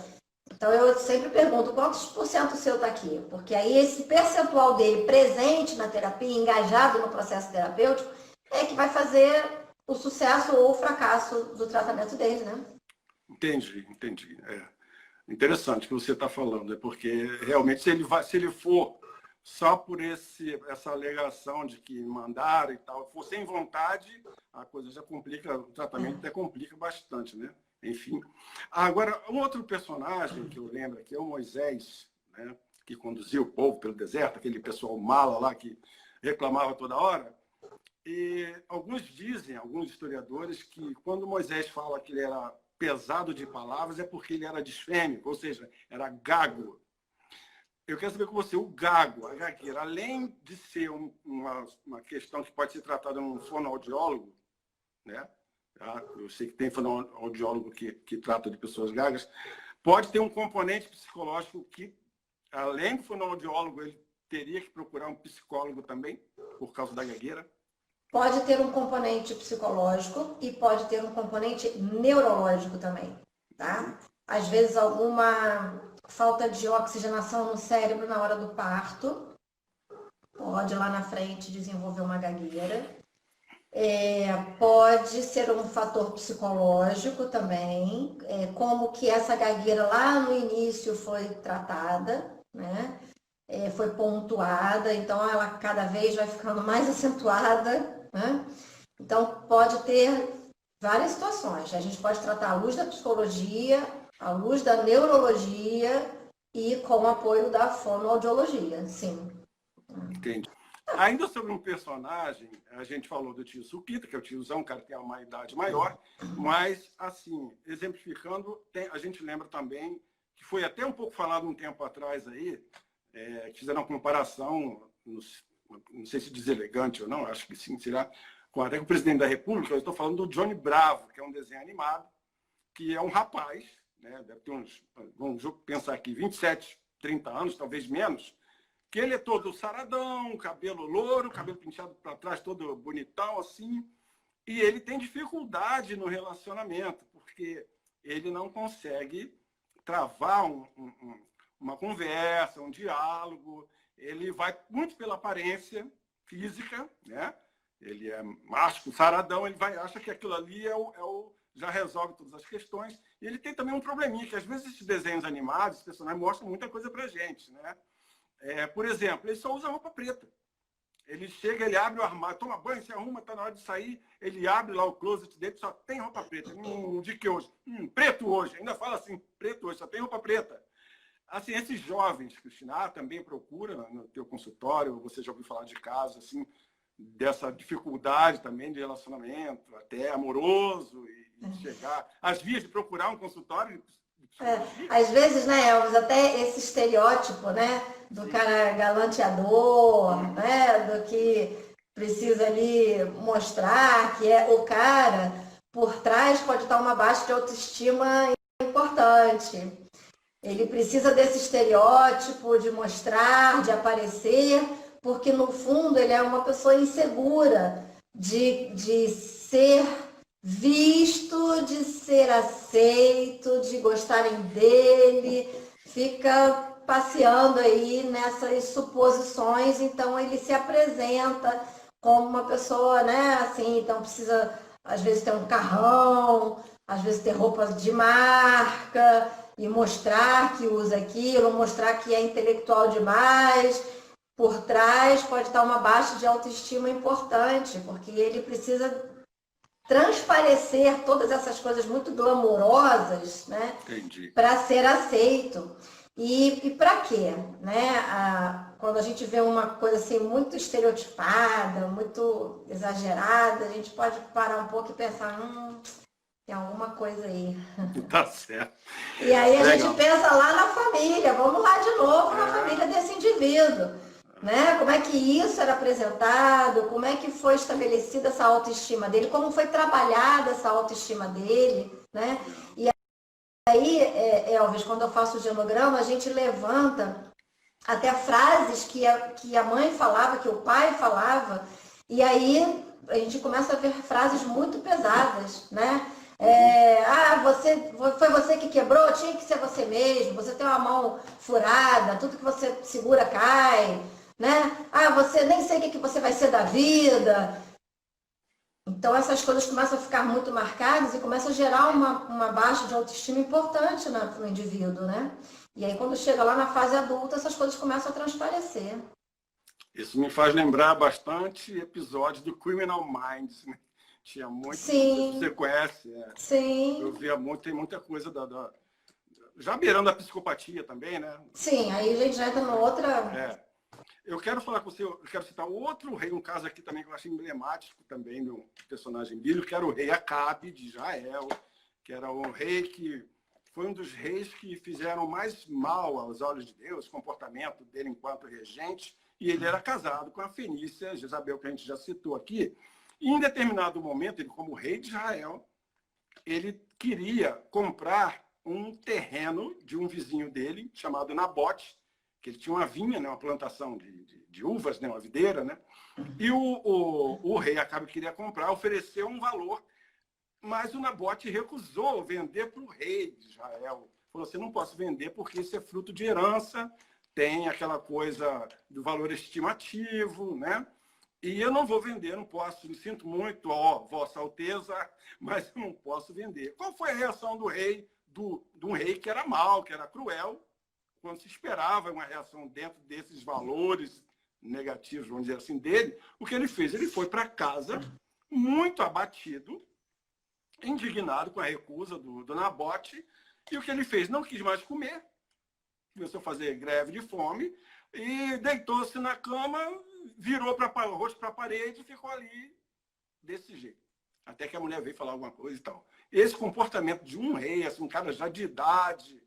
então eu sempre pergunto, quantos por cento seu está aqui? Porque aí esse percentual dele presente na terapia, engajado no processo terapêutico, é que vai fazer o sucesso ou o fracasso do tratamento dele, né? Entendi. Interessante o que você está falando, porque realmente se ele for só por essa alegação de que mandaram e tal, for sem vontade, a coisa já complica, o tratamento até complica bastante, né? Enfim. Agora, um outro personagem que eu lembro aqui é o Moisés, né? Que conduziu o povo pelo deserto, aquele pessoal mala lá que reclamava toda hora. E alguns historiadores, que quando Moisés fala que ele era pesado de palavras, é porque ele era disfêmico, ou seja, era gago. Eu quero saber com você, o gago, a gagueira, além de ser uma questão que pode ser tratada num fonoaudiólogo, né? Eu sei que tem fonoaudiólogo que trata de pessoas gagas, pode ter um componente psicológico que, além do fonoaudiólogo, ele teria que procurar um psicólogo também, por causa da gagueira? Pode ter um componente psicológico e pode ter um componente neurológico também, tá? Às vezes alguma falta de oxigenação no cérebro na hora do parto, pode lá na frente desenvolver uma gagueira. Pode ser um fator psicológico também, como que essa gagueira lá no início foi tratada, né? Foi pontuada, então ela cada vez vai ficando mais acentuada, né? Então pode ter várias situações. A gente pode tratar à luz da psicologia, à luz da neurologia e com o apoio da fonoaudiologia, sim. Entendi. Ainda sobre um personagem, a gente falou do tio Suquita, que é o tiozão, o cara que tem uma idade maior, mas, assim, exemplificando, a gente lembra também, que foi até um pouco falado um tempo atrás aí, que fizeram uma comparação, não sei se deselegante ou não, acho que sim, será, até com o presidente da República. Eu estou falando do Johnny Bravo, que é um desenho animado, que é um rapaz, né, deve ter uns, vamos pensar aqui, 27, 30 anos, talvez menos, que ele é todo saradão, cabelo louro, cabelo penteado para trás, todo bonitão assim, e ele tem dificuldade no relacionamento, porque ele não consegue travar uma conversa, um diálogo, ele vai muito pela aparência física, né? Ele é macho, saradão, ele acha que aquilo ali já resolve todas as questões, e ele tem também um probleminha, que às vezes esses desenhos animados, os personagens mostram muita coisa pra gente, né? Por exemplo, ele só usa roupa preta. Ele chega, ele abre o armário, toma banho, se arruma, está na hora de sair, ele abre lá o closet dele, só tem roupa preta. De que hoje? Preto hoje. Ainda fala assim, preto hoje, só tem roupa preta. Assim, esses jovens, Cristina, também procura no teu consultório, você já ouviu falar de casos, assim, dessa dificuldade também de relacionamento, até amoroso, e chegar às vias de procurar um consultório. Às vezes, né, Elvis, até esse estereótipo, né, do cara galanteador, né, do que precisa ali mostrar que é o cara, por trás pode estar uma baixa de autoestima importante. Ele precisa desse estereótipo de mostrar, de aparecer, porque no fundo ele é uma pessoa insegura de ser visto, de ser aceito, de gostarem dele, fica passeando aí nessas suposições, então ele se apresenta como uma pessoa, né, assim, então precisa às vezes ter um carrão, às vezes ter roupas de marca e mostrar que usa aquilo, mostrar que é intelectual demais. Por trás pode estar uma baixa de autoestima importante, porque ele precisa transparecer todas essas coisas muito glamourosas, né, para ser aceito. E para quê? Né? Quando a gente vê uma coisa assim muito estereotipada, muito exagerada, a gente pode parar um pouco e pensar, tem alguma coisa aí. Tá certo. E aí a gente pensa lá na família, vamos lá de novo na família desse indivíduo. Né? Como é que isso era apresentado, como é que foi estabelecida essa autoestima dele, como foi trabalhada essa autoestima dele, né? E aí, Elvis, quando eu faço o genograma, a gente levanta até frases que a mãe falava, que o pai falava, e aí a gente começa a ver frases muito pesadas, né? Foi você que quebrou, tinha que ser você mesmo, você tem uma mão furada, tudo que você segura cai, né? Você nem sei o que você vai ser da vida. Então essas coisas começam a ficar muito marcadas e começam a gerar uma baixa de autoestima importante no indivíduo, né? E aí quando chega lá na fase adulta, essas coisas começam a transparecer. Isso me faz lembrar bastante episódios do Criminal Minds, né? Tinha muito, sim, você conhece. Sim. Eu via muito, tem muita coisa já beirando a psicopatia também, né? Sim, aí a gente já entra numa outra... Eu quero falar com você, eu quero citar outro rei, um caso aqui também que eu acho emblemático também do personagem bíblico, que era o rei Acabe de Israel, que era um rei que foi um dos reis que fizeram mais mal aos olhos de Deus, o comportamento dele enquanto regente, e ele era casado com a fenícia Jezabel, que a gente já citou aqui. E em determinado momento, ele como rei de Israel, ele queria comprar um terreno de um vizinho dele, chamado Nabote, que ele tinha uma vinha, né, uma plantação de uvas, né, uma videira, né? E o rei Acabe queria comprar, ofereceu um valor, mas o Nabote recusou vender para o rei de Israel. Falou assim, não posso vender porque isso é fruto de herança, tem aquela coisa do valor estimativo, né? E eu não vou vender, não posso, me sinto muito, ó, Vossa Alteza, mas eu não posso vender. Qual foi a reação do rei, de um rei que era mau, que era cruel, quando se esperava uma reação dentro desses valores negativos, vamos dizer assim, dele? O que ele fez? Ele foi para casa muito abatido, indignado com a recusa do Nabote, e o que ele fez? Não quis mais comer, começou a fazer greve de fome, e deitou-se na cama, virou o rosto para a parede e ficou ali desse jeito. Até que a mulher veio falar alguma coisa e tal. Esse comportamento de um rei, assim, um cara já de idade,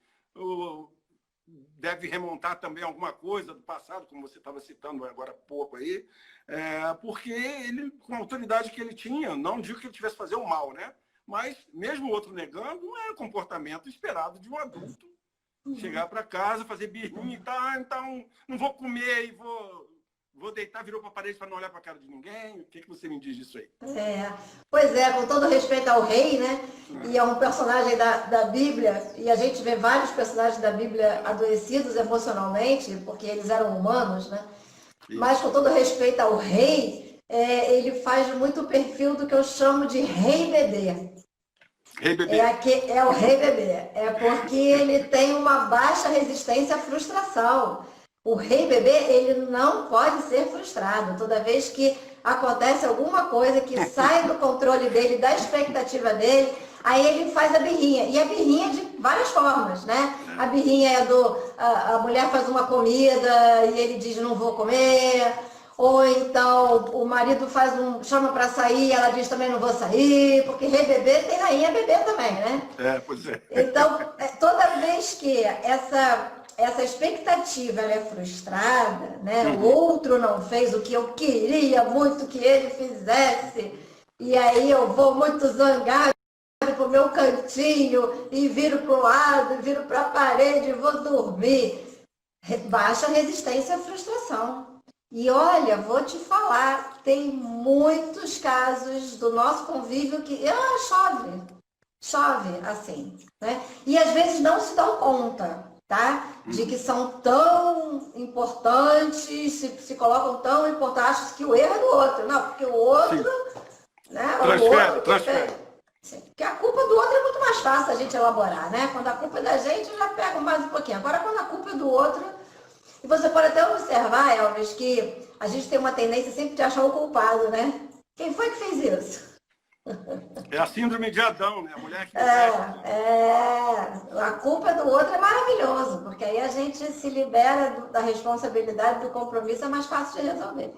deve remontar também alguma coisa do passado, como você estava citando agora há pouco aí, porque ele, com a autoridade que ele tinha, não digo que ele tivesse fazer o mal, né? Mas, mesmo o outro negando, não era o comportamento esperado de um adulto. Chegar para casa, fazer birrinha e tal, então não vou comer e vou deitar, virou para a parede para não olhar para a cara de ninguém. O que você me diz disso aí? Pois é, com todo respeito ao rei, né? E é um personagem da Bíblia, e a gente vê vários personagens da Bíblia adoecidos emocionalmente, porque eles eram humanos, né? Isso. Mas com todo respeito ao rei, ele faz muito o perfil do que eu chamo de rei bebê. Rei bebê. É o rei bebê. É porque ele tem uma baixa resistência à frustração. O rei bebê, ele não pode ser frustrado. Toda vez que acontece alguma coisa que sai do controle dele, da expectativa dele, aí ele faz a birrinha. E a birrinha de várias formas, né? A birrinha é a mulher faz uma comida e ele diz, não vou comer. Ou então o marido chama para sair, ela diz também não vou sair, porque rei bebê tem rainha bebê também, né? Pois é. Então, toda vez que essa expectativa ela é frustrada, né? O outro não fez o que eu queria muito que ele fizesse, e aí eu vou muito zangado para o meu cantinho, e viro para o lado, viro para a parede, e vou dormir. Baixa resistência à frustração. E olha, vou te falar, tem muitos casos do nosso convívio que chove assim, né? E às vezes não se dão conta, tá? De que são tão importantes, se colocam tão importantes, acham que o erro é do outro. Não, porque o outro, né? Transfere. Porque a culpa do outro é muito mais fácil a gente elaborar, né? Quando a culpa é da gente, eu já pego mais um pouquinho. Agora, quando a culpa é do outro... E você pode até observar, Elvis, que a gente tem uma tendência sempre de achar o culpado, né? Quem foi que fez isso? É a síndrome de Adão, né? A mulher que a culpa do outro é maravilhoso, porque aí a gente se libera da responsabilidade, do compromisso, é mais fácil de resolver.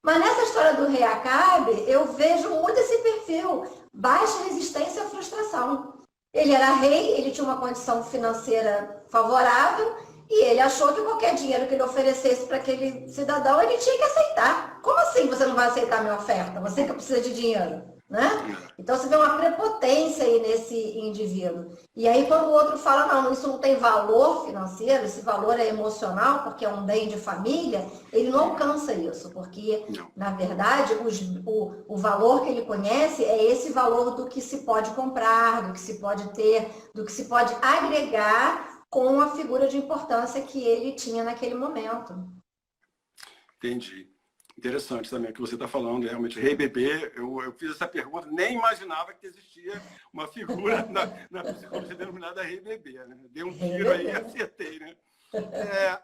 Mas nessa história do rei Acabe, eu vejo muito esse perfil, baixa resistência à frustração. Ele era rei, ele tinha uma condição financeira favorável, e ele achou que qualquer dinheiro que ele oferecesse para aquele cidadão, ele tinha que aceitar. Como assim você não vai aceitar a minha oferta? Você que precisa de dinheiro, né? Então você vê uma prepotência aí nesse indivíduo. E aí quando o outro fala, não, isso não tem valor financeiro, esse valor é emocional, porque é um bem de família, ele não alcança isso, porque, na verdade, o valor que ele conhece é esse valor do que se pode comprar, do que se pode ter, do que se pode agregar com a figura de importância que ele tinha naquele momento. Entendi. Interessante também o que você está falando, realmente. Rei bebê, eu fiz essa pergunta, nem imaginava que existia uma figura na psicologia denominada rei bebê, né? Dei um tiro aí e acertei, né?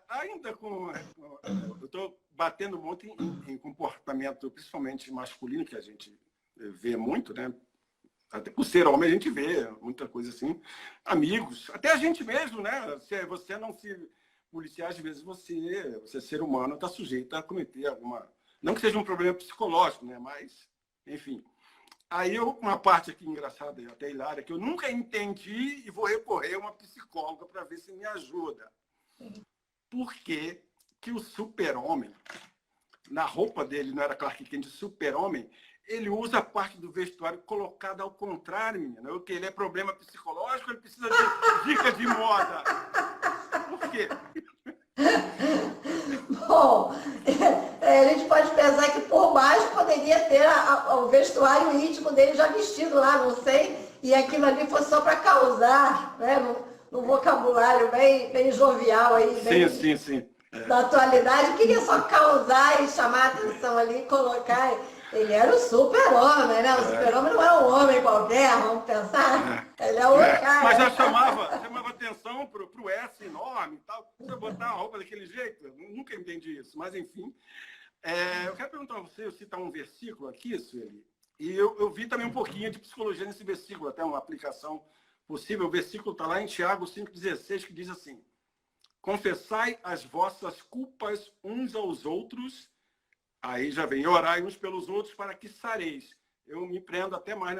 Ainda eu estou batendo muito em comportamento, principalmente masculino, que a gente vê muito, né? Até por ser homem a gente vê muita coisa assim. Amigos, até a gente mesmo, né? Se você não se policiar, às vezes você ser humano, está sujeito a cometer alguma... Não que seja um problema psicológico, né? Mas, enfim. Aí uma parte aqui engraçada, até hilária, que eu nunca entendi e vou recorrer a uma psicóloga para ver se me ajuda. Por que o super-homem, na roupa dele, não era Clark Kent, super-homem, ele usa a parte do vestuário colocada ao contrário, menina. O que? Ele é problema psicológico, ele precisa de dicas de moda. Por quê? Bom, a gente pode pensar que por baixo poderia ter o vestuário íntimo dele já vestido lá, não sei, e aquilo ali foi só para causar, né? No vocabulário bem jovial aí. Sim. da atualidade, queria só causar e chamar a atenção ali, colocar. Ele era o super-homem, né? O super-homem não é um homem qualquer, vamos pensar. Ele é o cara. Mas já chamava atenção para o S enorme e tal. Você botar uma roupa daquele jeito, eu nunca entendi isso. Mas, enfim, eu quero perguntar a você, eu citar um versículo aqui, Sueli, e eu vi também um pouquinho de psicologia nesse versículo, até uma aplicação possível. O versículo está lá em Tiago 5,16, que diz assim: confessai as vossas culpas uns aos outros. Aí já vem, orai uns pelos outros para que sareis. Eu me prendo até mais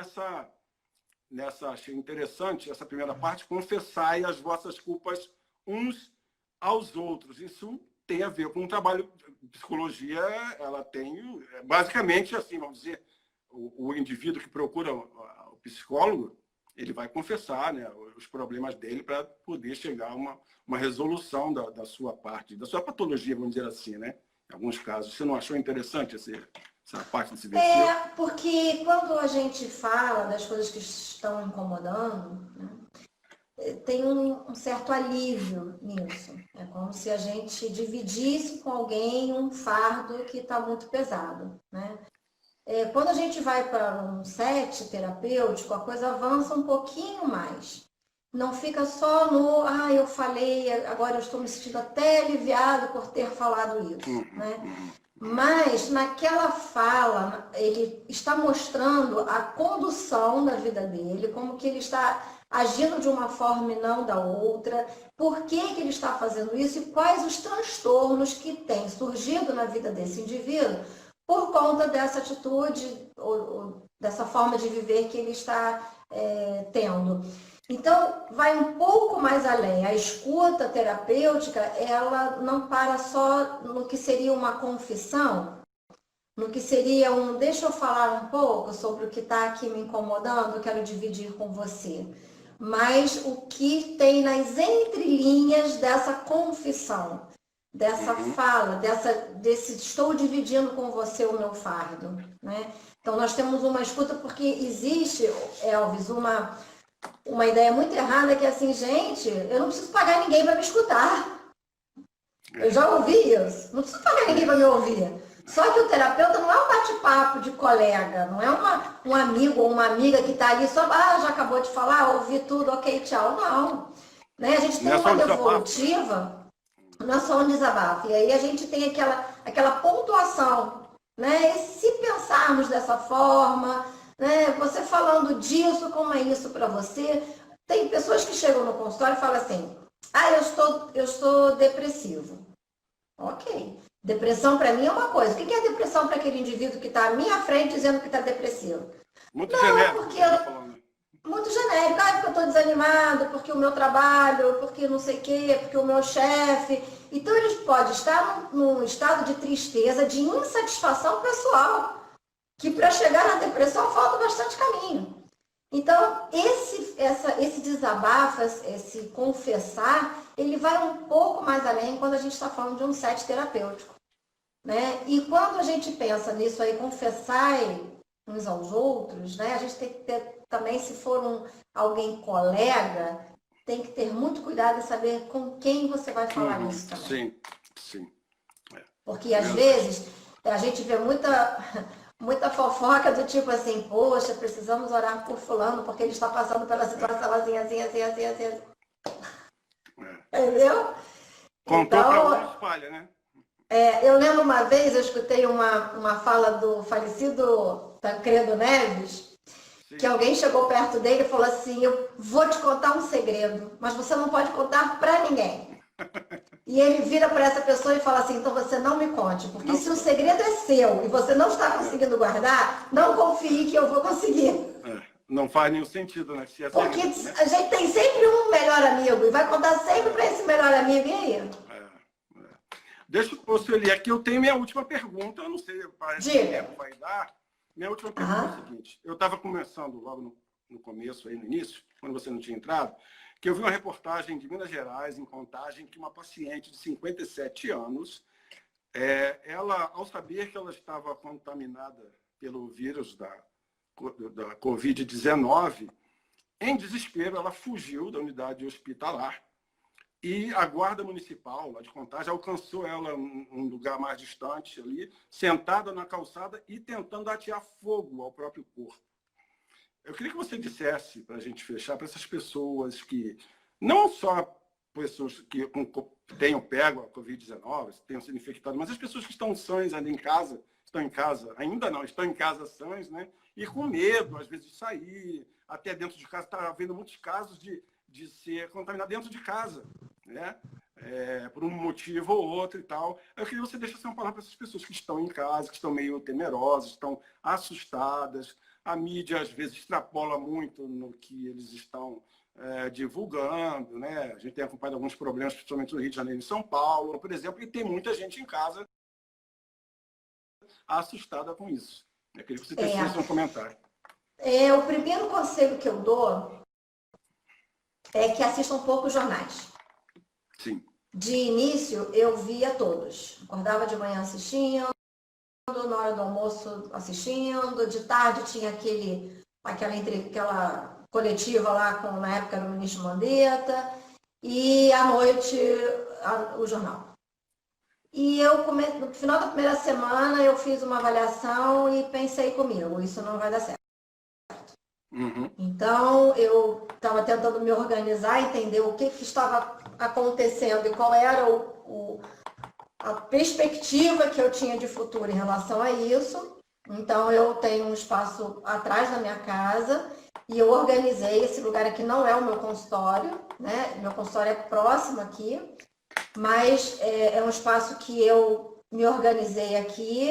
achei interessante essa primeira parte, confessai as vossas culpas uns aos outros. Isso tem a ver com o trabalho de psicologia, ela tem, basicamente, assim, vamos dizer, o indivíduo que procura o psicólogo, ele vai confessar, né, os problemas dele para poder chegar a uma resolução da sua parte, da sua patologia, vamos dizer assim, né? Em alguns casos. Você não achou interessante essa parte desse versículo? Porque quando a gente fala das coisas que estão incomodando, né, tem um certo alívio nisso. É como se a gente dividisse com alguém um fardo que está muito pesado, né? Quando a gente vai para um set terapêutico, a coisa avança um pouquinho mais. Não fica só no, eu falei, agora eu estou me sentindo até aliviado por ter falado isso, né? Mas naquela fala, ele está mostrando a condução da vida dele, como que ele está agindo de uma forma e não da outra, por que ele está fazendo isso e quais os transtornos que têm surgido na vida desse indivíduo por conta dessa atitude ou dessa forma de viver que ele está tendo. Então, vai um pouco mais além. A escuta terapêutica, ela não para só no que seria uma confissão, no que seria deixa eu falar um pouco sobre o que está aqui me incomodando, eu quero dividir com você. Mas o que tem nas entrelinhas dessa confissão, dessa fala, desse estou dividindo com você o meu fardo, né? Então, nós temos uma escuta porque existe, Elvis, uma ideia muito errada que é assim, gente, eu não preciso pagar ninguém para me escutar. Eu já ouvi isso. Não preciso pagar ninguém para me ouvir. Só que o terapeuta não é um bate-papo de colega, não é um amigo ou uma amiga que está ali só, já acabou de falar, ouvi tudo, ok, tchau. Não. Né? A gente tem uma devolutiva, não é só um desabafo. E aí a gente tem aquela pontuação. Né? E se pensarmos dessa forma, né? Você falando disso, como é isso para você? Tem pessoas que chegam no consultório e falam assim, eu estou depressivo. Ok. Depressão para mim é uma coisa. O que é depressão para aquele indivíduo que está à minha frente dizendo que está depressivo? Muito genérico. Muito genérico. Porque eu estou desanimado, porque o meu trabalho, porque não sei o quê, porque o meu chefe. Então, ele pode estar num estado de tristeza, de insatisfação pessoal, que para chegar na depressão falta bastante caminho. Então, esse desabafo, esse confessar, ele vai um pouco mais além quando a gente está falando de um set terapêutico. Né? E quando a gente pensa nisso aí, confessar uns aos outros, né? A gente tem que ter também, se for alguém colega, tem que ter muito cuidado em saber com quem você vai falar isso também. Sim. Porque às vezes a gente vê muita fofoca do tipo assim, poxa, precisamos orar por fulano porque ele está passando pela situação assim. Entendeu? Contou para um espalha, né? Eu lembro uma vez, eu escutei uma fala do falecido Tancredo Neves, que alguém chegou perto dele e falou assim, eu vou te contar um segredo, mas você não pode contar para ninguém. E ele vira para essa pessoa e fala assim, então você não me conte, porque se o segredo é seu e você não está conseguindo guardar, não confie que eu vou conseguir. Não faz nenhum sentido, né? Porque a gente tem sempre um melhor amigo e vai contar sempre para esse melhor amigo, e aí? Deixa eu ler aqui, eu tenho minha última pergunta, eu não sei, parece que o tempo vai dar. Minha última pergunta é a seguinte, eu estava começando logo no começo, aí no início, quando você não tinha entrado, que eu vi uma reportagem de Minas Gerais, em Contagem, que uma paciente de 57 anos, ela, ao saber que ela estava contaminada pelo vírus da Covid-19, em desespero, ela fugiu da unidade hospitalar E a guarda municipal, lá de Contagem, alcançou ela um lugar mais distante ali, sentada na calçada e tentando atear fogo ao próprio corpo. Eu queria que você dissesse, para a gente fechar, para essas pessoas que, não só pessoas que tenham pego a Covid-19, tenham sido infectadas, mas as pessoas que estão sãs ainda em casa, estão em casa sãs, né? E com medo, às vezes, de sair, até dentro de casa. Está havendo muitos casos de ser contaminado dentro de casa, né? Por um motivo ou outro e tal. Eu queria que você deixasse uma palavra para essas pessoas que estão em casa, que estão meio temerosas, estão assustadas. A mídia, às vezes, extrapola muito no que eles estão divulgando, né? A gente tem acompanhado alguns problemas, principalmente no Rio de Janeiro e em São Paulo, por exemplo, e tem muita gente em casa assustada com isso. Eu queria que você tecesse um comentário. O primeiro conselho que eu dou é que assistam um pouco os jornais. Sim. De início, eu via todos. Acordava de manhã assistindo, na hora do almoço assistindo, de tarde tinha aquela coletiva lá, na época era o ministro Mandetta, e à noite o jornal. E no final da primeira semana, eu fiz uma avaliação e pensei comigo, isso não vai dar certo. Uhum. Então, eu estava tentando me organizar, entender o que estava acontecendo e qual era a perspectiva que eu tinha de futuro em relação a isso. Então, eu tenho um espaço atrás da minha casa e eu organizei esse lugar aqui, não é o meu consultório, né? Meu consultório é próximo aqui, mas é um espaço que eu me organizei aqui.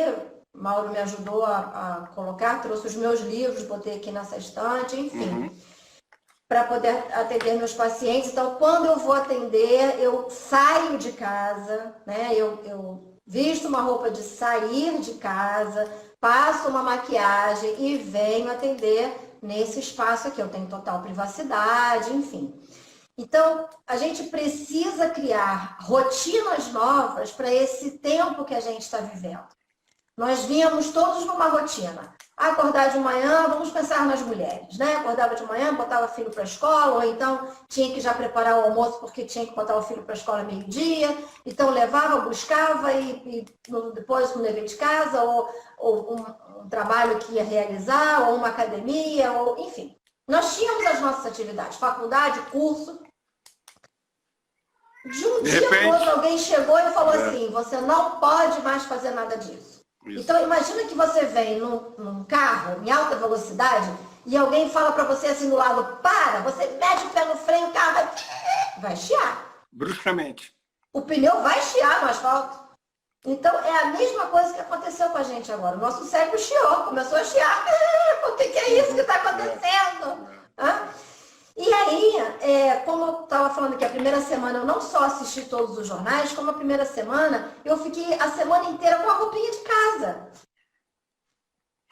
Mauro me ajudou a colocar, trouxe os meus livros, botei aqui nessa estante, enfim, para poder atender meus pacientes. Então, quando eu vou atender, eu saio de casa, né? Eu visto uma roupa de sair de casa, passo uma maquiagem e venho atender nesse espaço aqui. Eu tenho total privacidade, enfim. Então, a gente precisa criar rotinas novas para esse tempo que a gente está vivendo. Nós vínhamos todos numa rotina. Acordar de manhã, vamos pensar nas mulheres, né? Acordava de manhã, botava o filho para a escola, ou então tinha que já preparar o almoço porque tinha que botar o filho para a escola meio-dia. Então levava, buscava e depois um dever de casa, ou um trabalho que ia realizar, ou uma academia, ou enfim. Nós tínhamos as nossas atividades, faculdade, curso. De um dia para o outro, alguém chegou e falou assim, você não pode mais fazer nada disso. Isso. Então, imagina que você vem num carro em alta velocidade e alguém fala para você assim do lado, para, você mete o pé no freio, o carro vai chiar. Bruscamente. O pneu vai chiar no asfalto. Então, é a mesma coisa que aconteceu com a gente agora. O nosso cérebro chiou, começou a chiar. O que é isso que está acontecendo? E aí, como eu estava falando que a primeira semana eu não só assisti todos os jornais, como a primeira semana eu fiquei a semana inteira com a roupinha de casa.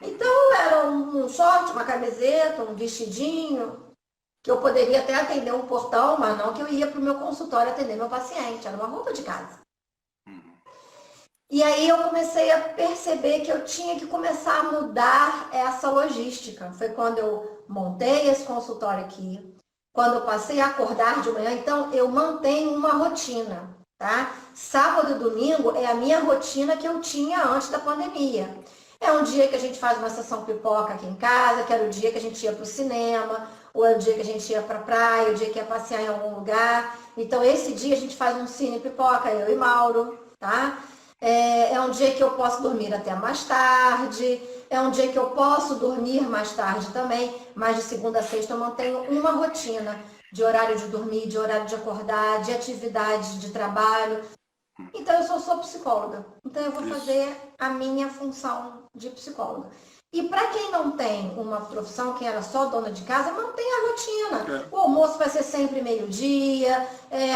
Então era um short, uma camiseta, um vestidinho, que eu poderia até atender um portão, mas não que eu ia para o meu consultório atender meu paciente, era uma roupa de casa. E aí eu comecei a perceber que eu tinha que começar a mudar essa logística. Foi quando eu montei esse consultório aqui, quando eu passei a acordar de manhã, então eu mantenho uma rotina, tá? Sábado e domingo é a minha rotina que eu tinha antes da pandemia. É um dia que a gente faz uma sessão pipoca aqui em casa, que era o dia que a gente ia para o cinema, ou é o dia que a gente ia para a praia, o dia que ia passear em algum lugar. Então esse dia a gente faz um cine pipoca, eu e Mauro, tá? É um dia que eu posso dormir até mais tarde, é um dia que eu posso dormir mais tarde também, mas de segunda a sexta eu mantenho uma rotina de horário de dormir, de horário de acordar, de atividade de trabalho. Então eu sou psicóloga, então eu vou fazer a minha função de psicóloga. E para quem não tem uma profissão, quem era só dona de casa, mantém a rotina. O almoço vai ser sempre meio-dia,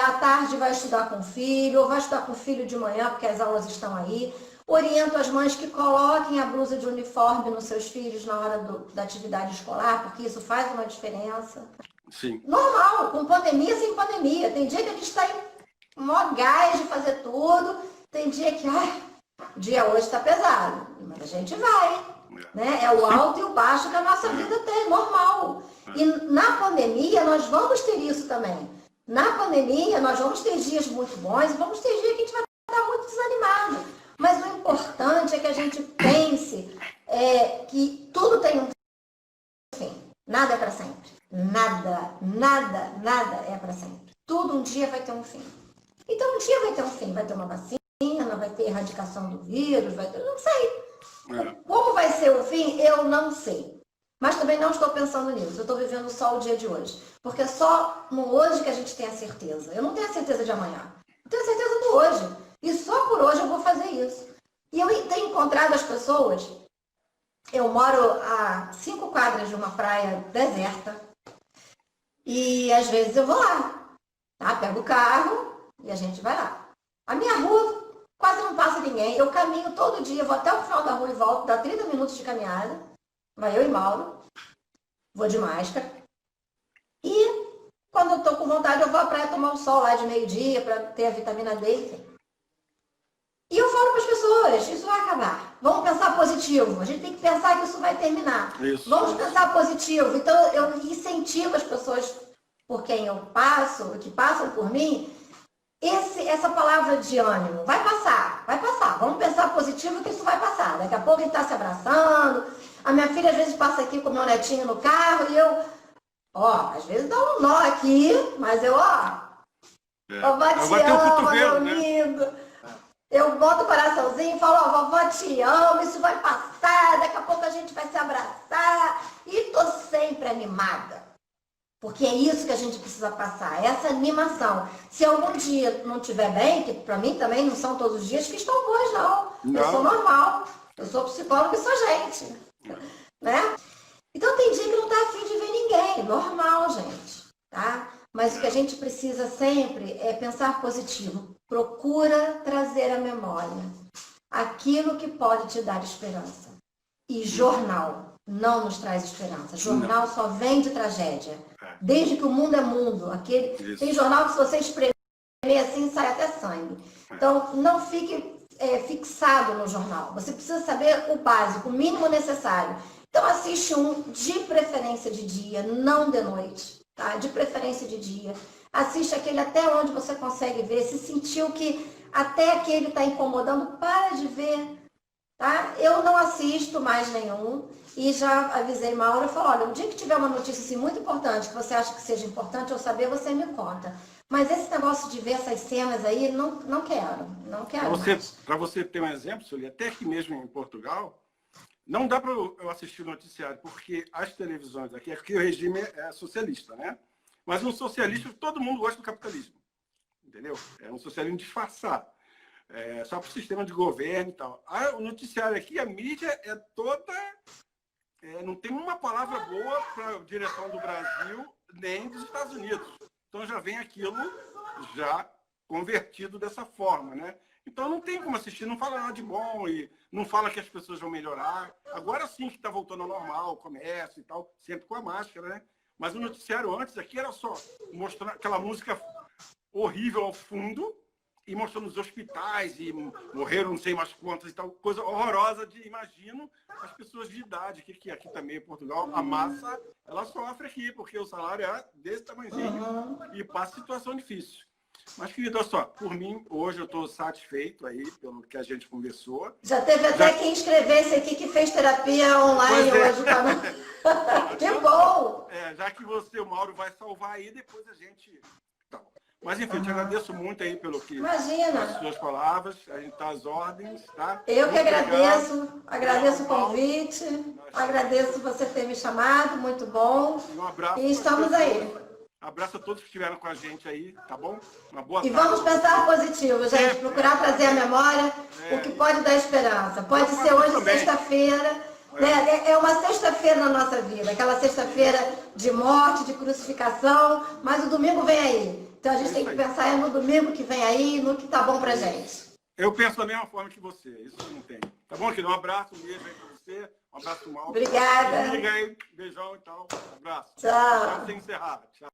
à tarde vai estudar com o filho, ou vai estudar com o filho de manhã, porque as aulas estão aí. Oriento as mães que coloquem a blusa de uniforme nos seus filhos na hora da atividade escolar, porque isso faz uma diferença. Sim. Normal, com pandemia, sem pandemia. Tem dia que a gente está em maior gás de fazer tudo, tem dia que, o dia hoje está pesado, mas a gente vai. Né? É o alto e o baixo que a nossa vida tem, normal. E na pandemia nós vamos ter isso também. Na pandemia, nós vamos ter dias muito bons e vamos ter dias que a gente vai estar muito desanimado. Mas o importante é que a gente pense que tudo tem um fim. Nada é para sempre. Nada, nada, nada é para sempre. Tudo um dia vai ter um fim. Então, um dia vai ter um fim. Vai ter uma vacina, vai ter erradicação do vírus, vai ter... Não sei. Como vai ser o fim, eu não sei. Mas também não estou pensando nisso. Eu estou vivendo só o dia de hoje. Porque é só no hoje que a gente tem a certeza. Eu não tenho a certeza de amanhã. Eu tenho a certeza do hoje. E só por hoje eu vou fazer isso. E eu tenho encontrado as pessoas. Eu moro a 5 quadras de uma praia deserta. E às vezes eu vou lá. Tá? Pego o carro e a gente vai lá. A minha rua quase não passa ninguém. Eu caminho todo dia, vou até o final da rua e volto. Dá 30 minutos de caminhada. Vai eu e Mauro. Vou de máscara. E quando eu tô com vontade, eu vou à praia tomar um sol lá de meio-dia para ter a vitamina D. E eu falo para as pessoas, isso vai acabar. Vamos pensar positivo. A gente tem que pensar que isso vai terminar. Isso. Vamos pensar positivo. Então, eu incentivo as pessoas por quem eu passo, que passam por mim, essa palavra de ânimo. Vai passar, vai passar. Vamos pensar positivo que isso vai passar. Daqui a pouco a gente está se abraçando. A minha filha às vezes passa aqui com o meu netinho no carro e eu, às vezes dá um nó aqui, mas eu, vovó te amo, meu lindo. Eu boto o coraçãozinho e falo, vovó te amo, isso vai passar, daqui a pouco a gente vai se abraçar. E tô sempre animada. Porque é isso que a gente precisa passar, essa animação. Se algum dia não estiver bem, que para mim também não são todos os dias que estão bons, não. Eu sou normal, eu sou psicóloga e sou gente. Né? Então tem dia que não está afim de ver ninguém, normal, gente. Tá? Mas o que a gente precisa sempre é pensar positivo. Procura trazer à memória aquilo que pode te dar esperança. E jornal não nos traz esperança. Jornal só vem de tragédia. Desde que o mundo é mundo. Tem jornal que se você espremer assim, sai até sangue. Então, não fique fixado no jornal. Você precisa saber o básico, o mínimo necessário. Então, assiste um de preferência de dia, não de noite. Tá? De preferência de dia. Assiste aquele até onde você consegue ver. Se sentiu que até aquele está incomodando, para de ver. Tá? Eu não assisto mais nenhum. E já avisei Mauro, eu falo, olha, um dia que tiver uma notícia assim, muito importante, que você acha que seja importante eu saber, você me conta. Mas esse negócio de ver essas cenas aí, não quero. Não quero. Para você ter um exemplo, Sueli, até aqui mesmo em Portugal, não dá para eu assistir o noticiário, porque as televisões aqui o regime é socialista, né? Mas um socialista, todo mundo gosta do capitalismo. Entendeu? É um socialismo disfarçado. Só para o sistema de governo e tal. O noticiário aqui, a mídia é toda... não tem uma palavra boa para a direção do Brasil, nem dos Estados Unidos. Então já vem aquilo já convertido dessa forma, né? Então não tem como assistir, não fala nada de bom e não fala que as pessoas vão melhorar. Agora sim que está voltando ao normal, o comércio e tal, sempre com a máscara, né? Mas o noticiário antes aqui era só mostrar aquela música horrível ao fundo e mostrando os hospitais e morreram não sei mais quantas e tal, coisa horrorosa de, imagino, as pessoas de idade, que aqui também em Portugal, a massa, ela sofre aqui, porque o salário é desse tamanhozinho e passa situação difícil. Mas, querido, olha só, por mim, hoje eu estou satisfeito aí pelo que a gente conversou. Já teve até quem inscrevesse aqui que fez terapia online hoje. Tá? Que bom! Já que você, o Mauro, vai salvar aí, depois a gente... Mas, enfim, eu te agradeço muito aí pelo que... Imagina! As suas palavras, a gente está às ordens, tá? Eu que agradeço, agradeço o convite, agradeço você ter me chamado, muito bom. Um abraço. E estamos aí. Abraço a todos que estiveram com a gente aí, tá bom? Uma boa tarde. E vamos pensar positivo, gente. Procurar trazer à memória o que pode dar esperança. Pode ser hoje sexta-feira. É uma sexta-feira na nossa vida. Aquela sexta-feira de morte, de crucificação. Mas o domingo vem aí. Então a gente tem que pensar no domingo que vem aí, no que tá bom pra gente. Eu penso da mesma forma que você. Isso não tem. Tá bom, querido? Um abraço, um beijo aí pra você. Um abraço, Mauro. Obrigada. Liga aí. Beijão e tal. Um abraço. Tchau. Pra você encerrar. Tchau.